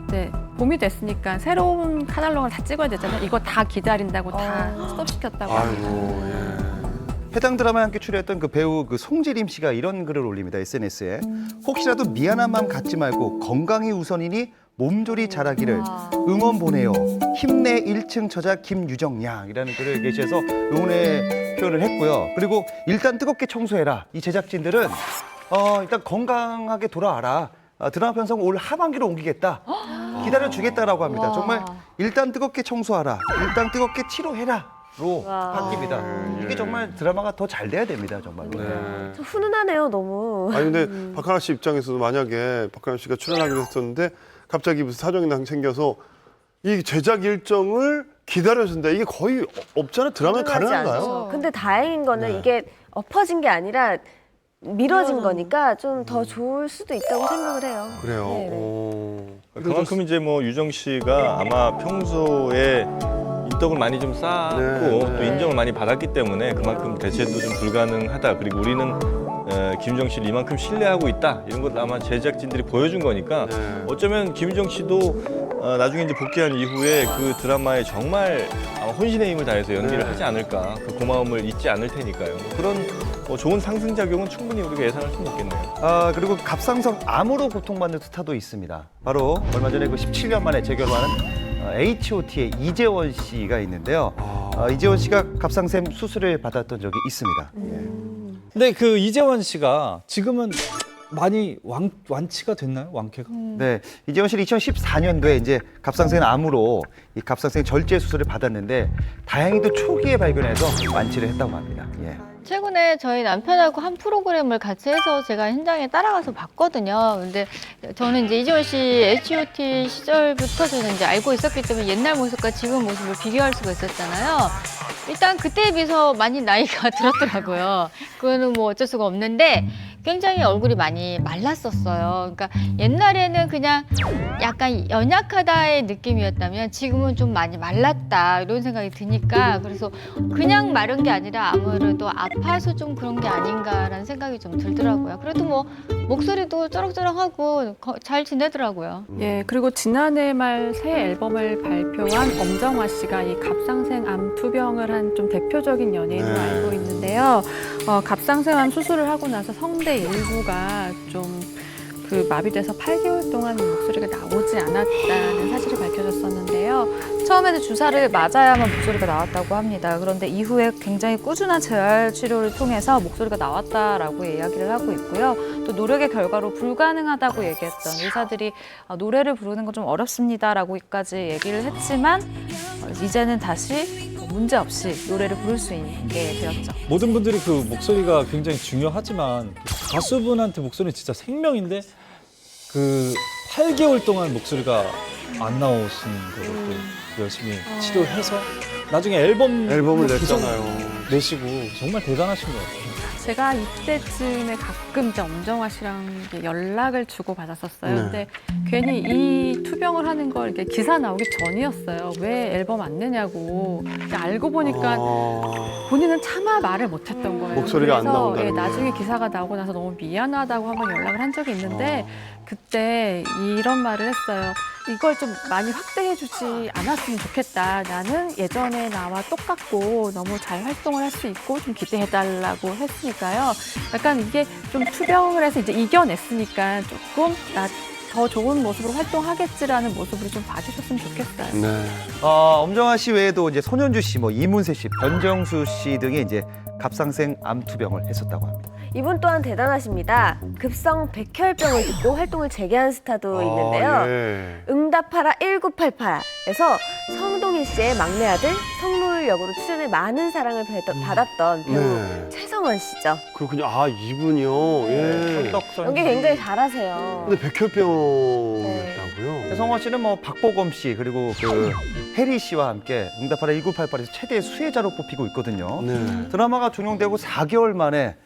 이제 봄이 됐으니까 새로운 카탈로그를 다 찍어야 되잖아요. 이거 다 기다린다고 다 스톱시켰다고 합니다. 해당 드라마에 함께 출연했던 그 배우 그 송지림 씨가 이런 글을 올립니다. SNS에. 혹시라도 미안한 마음 갖지 말고 건강이 우선이니 몸조리 잘하기를 응원 보내요. 힘내 1층 처자 김유정 양이라는 글을 게시해서 응원의 표현을 했고요. 그리고 일단 뜨겁게 청소해라. 이 제작진들은 일단 건강하게 돌아와라. 드라마 편성 올 하반기로 옮기겠다. 기다려주겠다라고 합니다. 정말 일단 뜨겁게 청소하라. 일단 뜨겁게 치료해라. 로 바뀝니다. 이게 정말 드라마가 더 잘 돼야 됩니다, 정말로. 좀 훈훈하네요, 너무. 아니 근데 박하나 씨 입장에서도 만약에 박하나 씨가 출연하기로 했었는데 갑자기 무슨 사정이 생겨서 이 제작 일정을 기다려준다. 이게 거의 없잖아요. 드라마에 가능한가요? 않죠. 근데 다행인 거는 이게 엎어진 게 아니라 미뤄진 거니까 좀 더 좋을 수도 있다고 생각을 해요. 그래요. 그만큼 이제 뭐 유정 씨가 아마 평소에 인덕을 많이 좀 쌓고 또 인정을 많이 받았기 때문에 그만큼 대체도 좀 불가능하다. 그리고 우리는 김유정 씨를 이만큼 신뢰하고 있다. 이런 것 아마 제작진들이 보여준 거니까 어쩌면 김유정 씨도 나중에 이제 복귀한 이후에 그 드라마에 정말 아마 혼신의 힘을 다해서 연기를 하지 않을까. 그 고마움을 잊지 않을 테니까요. 그런 좋은 상승작용은 충분히 우리가 예상할 수 있겠네요. 그리고 갑상선 암으로 고통받는 스타도 있습니다. 바로 얼마 전에 그 17년 만에 재결혼하는 H.O.T의 이재원 씨가 있는데요. 이재원 씨가 갑상샘 수술을 받았던 적이 있습니다. 근데 그 이재원 씨가 지금은 많이 완치가 됐나요? 완쾌가? 네, 이재원 씨는 2014년도에 이제 갑상선 암으로 이 갑상선 절제 수술을 받았는데 다행히도 초기에 발견해서 완치를 했다고 합니다. 예. 최근에 저희 남편하고 한 프로그램을 같이 해서 제가 현장에 따라가서 봤거든요. 근데 저는 이제 이지원 씨 H.O.T 시절부터 저는 이제 알고 있었기 때문에 옛날 모습과 지금 모습을 비교할 수가 있었잖아요. 일단 그때에 비해서 많이 나이가 들었더라고요. 그거는 뭐 어쩔 수가 없는데 굉장히 얼굴이 많이 말랐었어요. 그러니까 옛날에는 그냥 약간 연약하다의 느낌이었다면 지금은 좀 많이 말랐다 이런 생각이 드니까 그래서 그냥 마른 게 아니라 아무래도 아파서 좀 그런 게 아닌가라는 생각이 좀 들더라고요. 그래도 뭐 목소리도 쩌렁쩌렁하고 잘 지내더라고요. 예, 그리고 지난해 말 새 앨범을 발표한 엄정화 씨가 이 갑상생 암 투병을 한 좀 대표적인 연예인으로 알고 있는데요. 갑상생암 수술을 하고 나서 성대 일부가 좀 그 마비돼서 8개월 동안 목소리가 나오지 않았다는 사실이 밝혀졌었는데요. 처음에는 주사를 맞아야만 목소리가 나왔다고 합니다. 그런데 이후에 굉장히 꾸준한 재활 치료를 통해서 목소리가 나왔다라고 이야기를 하고 있고요. 또 노력의 결과로 불가능하다고 얘기했던 의사들이 노래를 부르는 건 좀 어렵습니다라고까지 얘기를 했지만 이제는 다시 문제 없이 노래를 부를 수 있게 되었죠. 모든 분들이 그 목소리가 굉장히 중요하지만 가수분한테 목소리는 진짜 생명인데 그 8개월 동안 목소리가 안 나오신 거를 또 열심히 치료해서 나중에 앨범을 내시고 정말 대단하신 것 같아요. 제가 이때쯤에 가끔 이제 엄정화 씨랑 이렇게 연락을 주고 받았었어요. 네. 근데 괜히 이 투병을 하는 걸 이렇게 기사 나오기 전이었어요. 왜 앨범 안 내냐고. 근데 알고 보니까 본인은 차마 말을 못했던 거예요. 목소리가 안 그래서 나온다는 거. 나중에 기사가 나오고 나서 너무 미안하다고 한번 연락을 한 적이 있는데 그때 이런 말을 했어요. 이걸 좀 많이 확대해주지 않았으면 좋겠다. 나는 예전에 나와 똑같고 너무 잘 활동을 할 수 있고 좀 기대해달라고 했으니까요. 약간 이게 좀 투병을 해서 이제 이겨냈으니까 조금 나 더 좋은 모습으로 활동하겠지라는 모습으로 좀 봐주셨으면 좋겠어요. 네. 엄정화 씨 외에도 이제 손현주 씨, 뭐 이문세 씨, 변정수 씨 등이 이제 갑상생 암 투병을 했었다고 합니다. 이분 또한 대단하십니다. 급성 백혈병을 딛고 활동을 재개한 스타도 있는데요. 예. 응답하라 1988에서 성동일 씨의 막내 아들 성로울 역으로 출연해 많은 사랑을 받았던 배우 네. 최성원 씨죠. 그렇군요. 아, 이분이요. 예. 연기 굉장히 잘하세요. 근데 백혈병이었다고요? 성원 씨는 뭐 박보검 씨 그리고 그 해리 씨와 함께 응답하라 1988에서 최대 수혜자로 뽑히고 있거든요. 네. 드라마가 종영되고 4개월 만에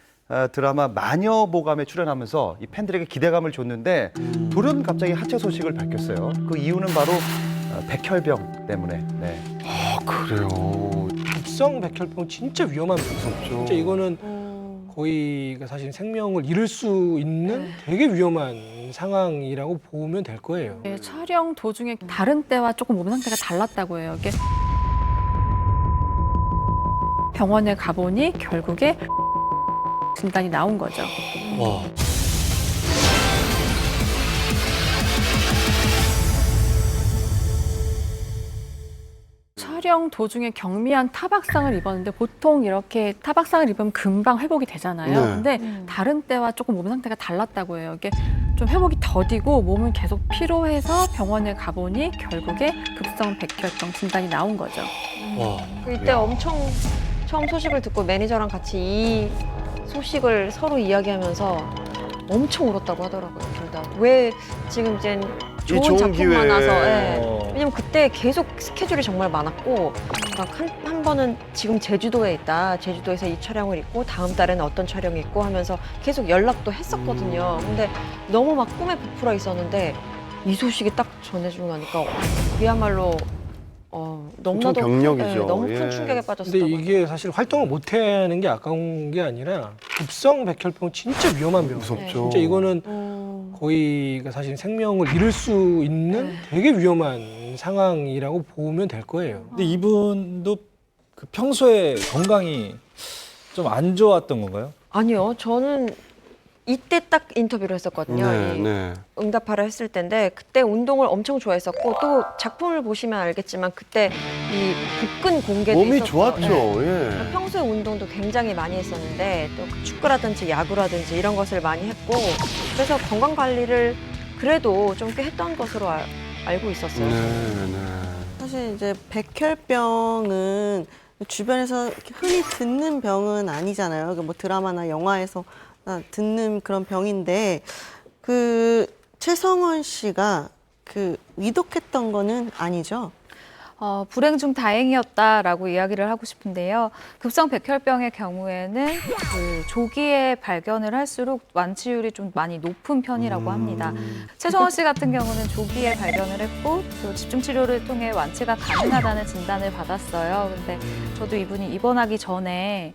드라마 마녀보감에 출연하면서 이 팬들에게 기대감을 줬는데 돌연 갑자기 하체 소식을 밝혔어요. 그 이유는 바로 백혈병 때문에. 네. 아, 그래요. 급성 백혈병 진짜 위험한 병이죠. 진짜 이거는 거의 사실 생명을 잃을 수 있는 되게 위험한 상황이라고 보면 될 거예요. 네, 촬영 도중에 다른 때와 조금 몸 상태가 달랐다고 해요. 이게 병원에 가보니 결국에 진단이 나온 거죠. 와. 촬영 도중에 경미한 타박상을 입었는데 보통 이렇게 타박상을 입으면 금방 회복이 되잖아요. 네. 근데 다른 때와 조금 몸 상태가 달랐다고 해요. 이게 좀 회복이 더디고 몸은 계속 피로해서 병원에 가보니 결국에 급성 백혈병 진단이 나온 거죠. 와. 이때 엄청 처음 소식을 듣고 매니저랑 같이 이 소식을 서로 이야기하면서 엄청 울었다고 하더라고요, 둘 다. 왜 지금 이제 좋은 작품만 기회에. 나서. 예. 왜냐면 그때 계속 스케줄이 정말 많았고 막 한 번은 지금 제주도에 있다. 제주도에서 이 촬영을 있고 다음 달에는 어떤 촬영이 있고 하면서 계속 연락도 했었거든요. 근데 너무 막 꿈에 부풀어 있었는데 이 소식이 딱 전해주고 나니까 그야말로 너무나도 경력이죠. 너무 큰 예. 충격에 빠졌었던 근데 것 같아요. 이게 사실 활동을 못 하는 게 아까운 게 아니라 급성 백혈병 진짜 위험한 병이에요. 무섭죠. 진짜 이거는 거의 사실 생명을 잃을 수 있는 되게 위험한 상황이라고 보면 될 거예요. 근데 이분도 그 평소에 건강이 좀 안 좋았던 건가요? 아니요, 저는 이때 딱 인터뷰를 했었거든요. 네, 이 네. 응답하라 했을 때인데 그때 운동을 엄청 좋아했었고 또 작품을 보시면 알겠지만 그때 이 복근 공개도 몸이 있었고, 좋았죠. 네. 예. 평소에 운동도 굉장히 많이 했었는데 또 축구라든지 야구라든지 이런 것을 많이 했고 그래서 건강 관리를 그래도 좀 꽤 했던 것으로 알고 있었어요. 네, 네. 사실 이제 백혈병은 주변에서 이렇게 흔히 듣는 병은 아니잖아요. 뭐 드라마나 영화에서 듣는 그런 병인데 그 최성원 씨가 그 위독했던 거는 아니죠? 불행 중 다행이었다라고 이야기를 하고 싶은데요. 급성 백혈병의 경우에는 그 조기에 발견을 할수록 완치율이 좀 많이 높은 편이라고 합니다. 최성원 씨 같은 경우는 조기에 발견을 했고 또 집중 치료를 통해 완치가 가능하다는 진단을 받았어요. 근데 저도 이분이 입원하기 전에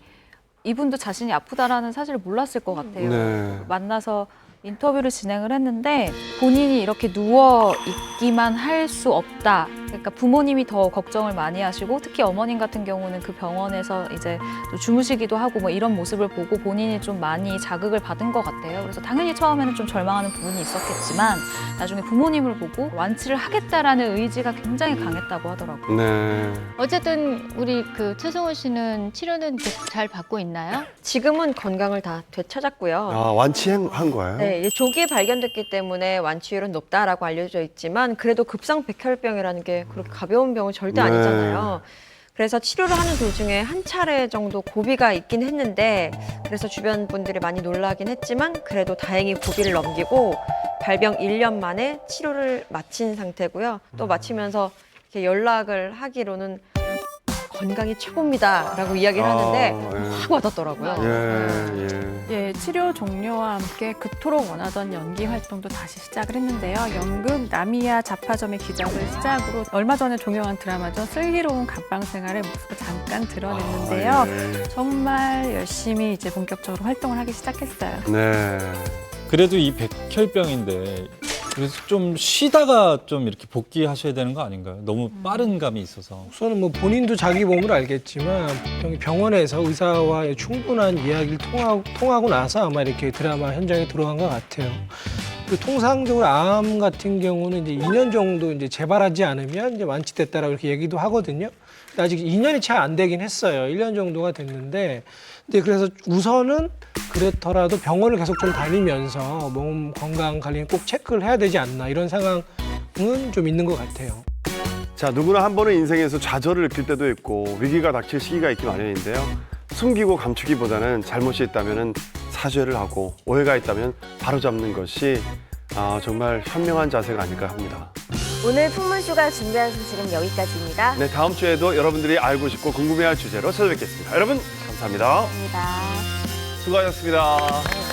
이분도 자신이 아프다라는 사실을 몰랐을 것 같아요. 네. 만나서 인터뷰를 진행을 했는데 본인이 이렇게 누워 있기만 할 수 없다. 그러니까 부모님이 더 걱정을 많이 하시고 특히 어머님 같은 경우는 그 병원에서 이제 또 주무시기도 하고 뭐 이런 모습을 보고 본인이 좀 많이 자극을 받은 것 같아요. 그래서 당연히 처음에는 좀 절망하는 부분이 있었겠지만 나중에 부모님을 보고 완치를 하겠다라는 의지가 굉장히 강했다고 하더라고요. 네. 어쨌든 우리 그 최성원 씨는 치료는 계속 잘 받고 있나요? 지금은 건강을 다 되찾았고요. 아, 완치한 거예요? 네, 이제 조기에 발견됐기 때문에 완치율은 높다라고 알려져 있지만 그래도 급성 백혈병이라는 게 그렇게 가벼운 병은 절대 네. 아니잖아요. 그래서 치료를 하는 도중에 한 차례 정도 고비가 있긴 했는데 그래서 주변 분들이 많이 놀라긴 했지만 그래도 다행히 고비를 넘기고 발병 1년 만에 치료를 마친 상태고요. 또 마치면서 이렇게 연락을 하기로는 건강이 최고입니다라고 이야기를 하는데 확 와닿더라고요. 예, 치료 종료와 함께 그토록 원하던 연기 활동도 다시 시작을 했는데요. 연극 나미야 자파점의 기적을 시작으로 얼마 전에 종영한 드라마죠. 슬기로운 감방 생활의 모습을 잠깐 드러냈는데요. 정말 열심히 이제 본격적으로 활동을 하기 시작했어요. 네. 그래도 이 백혈병인데 그래서 좀 쉬다가 좀 이렇게 복귀하셔야 되는 거 아닌가요? 너무 빠른 감이 있어서. 우선은 뭐 본인도 자기 몸을 알겠지만 병원에서 의사와의 충분한 이야기를 통하고 나서 아마 이렇게 드라마 현장에 들어간 것 같아요. 그 통상적으로 암 같은 경우는 이제 2년 정도 이제 재발하지 않으면 이제 완치됐다라고 이렇게 얘기도 하거든요. 근데 아직 2년이 채 안 되긴 했어요. 1년 정도가 됐는데, 근데 그래서 우선은 그렇더라도 병원을 계속 좀 다니면서 몸 건강 관리는 꼭 체크를 해야 되지 않나 이런 상황은 좀 있는 것 같아요. 자, 누구나 한 번은 인생에서 좌절을 느낄 때도 있고 위기가 닥칠 시기가 있기 마련인데요. 숨기고 감추기보다는 잘못이 있다면 사죄를 하고 오해가 있다면 바로잡는 것이 정말 현명한 자세가 아닐까 합니다. 오늘 풍문쇼가 준비한 소식은 여기까지입니다. 네, 다음 주에도 여러분들이 알고 싶고 궁금해할 주제로 찾아뵙겠습니다. 여러분 감사합니다. 감사합니다. 수고하셨습니다.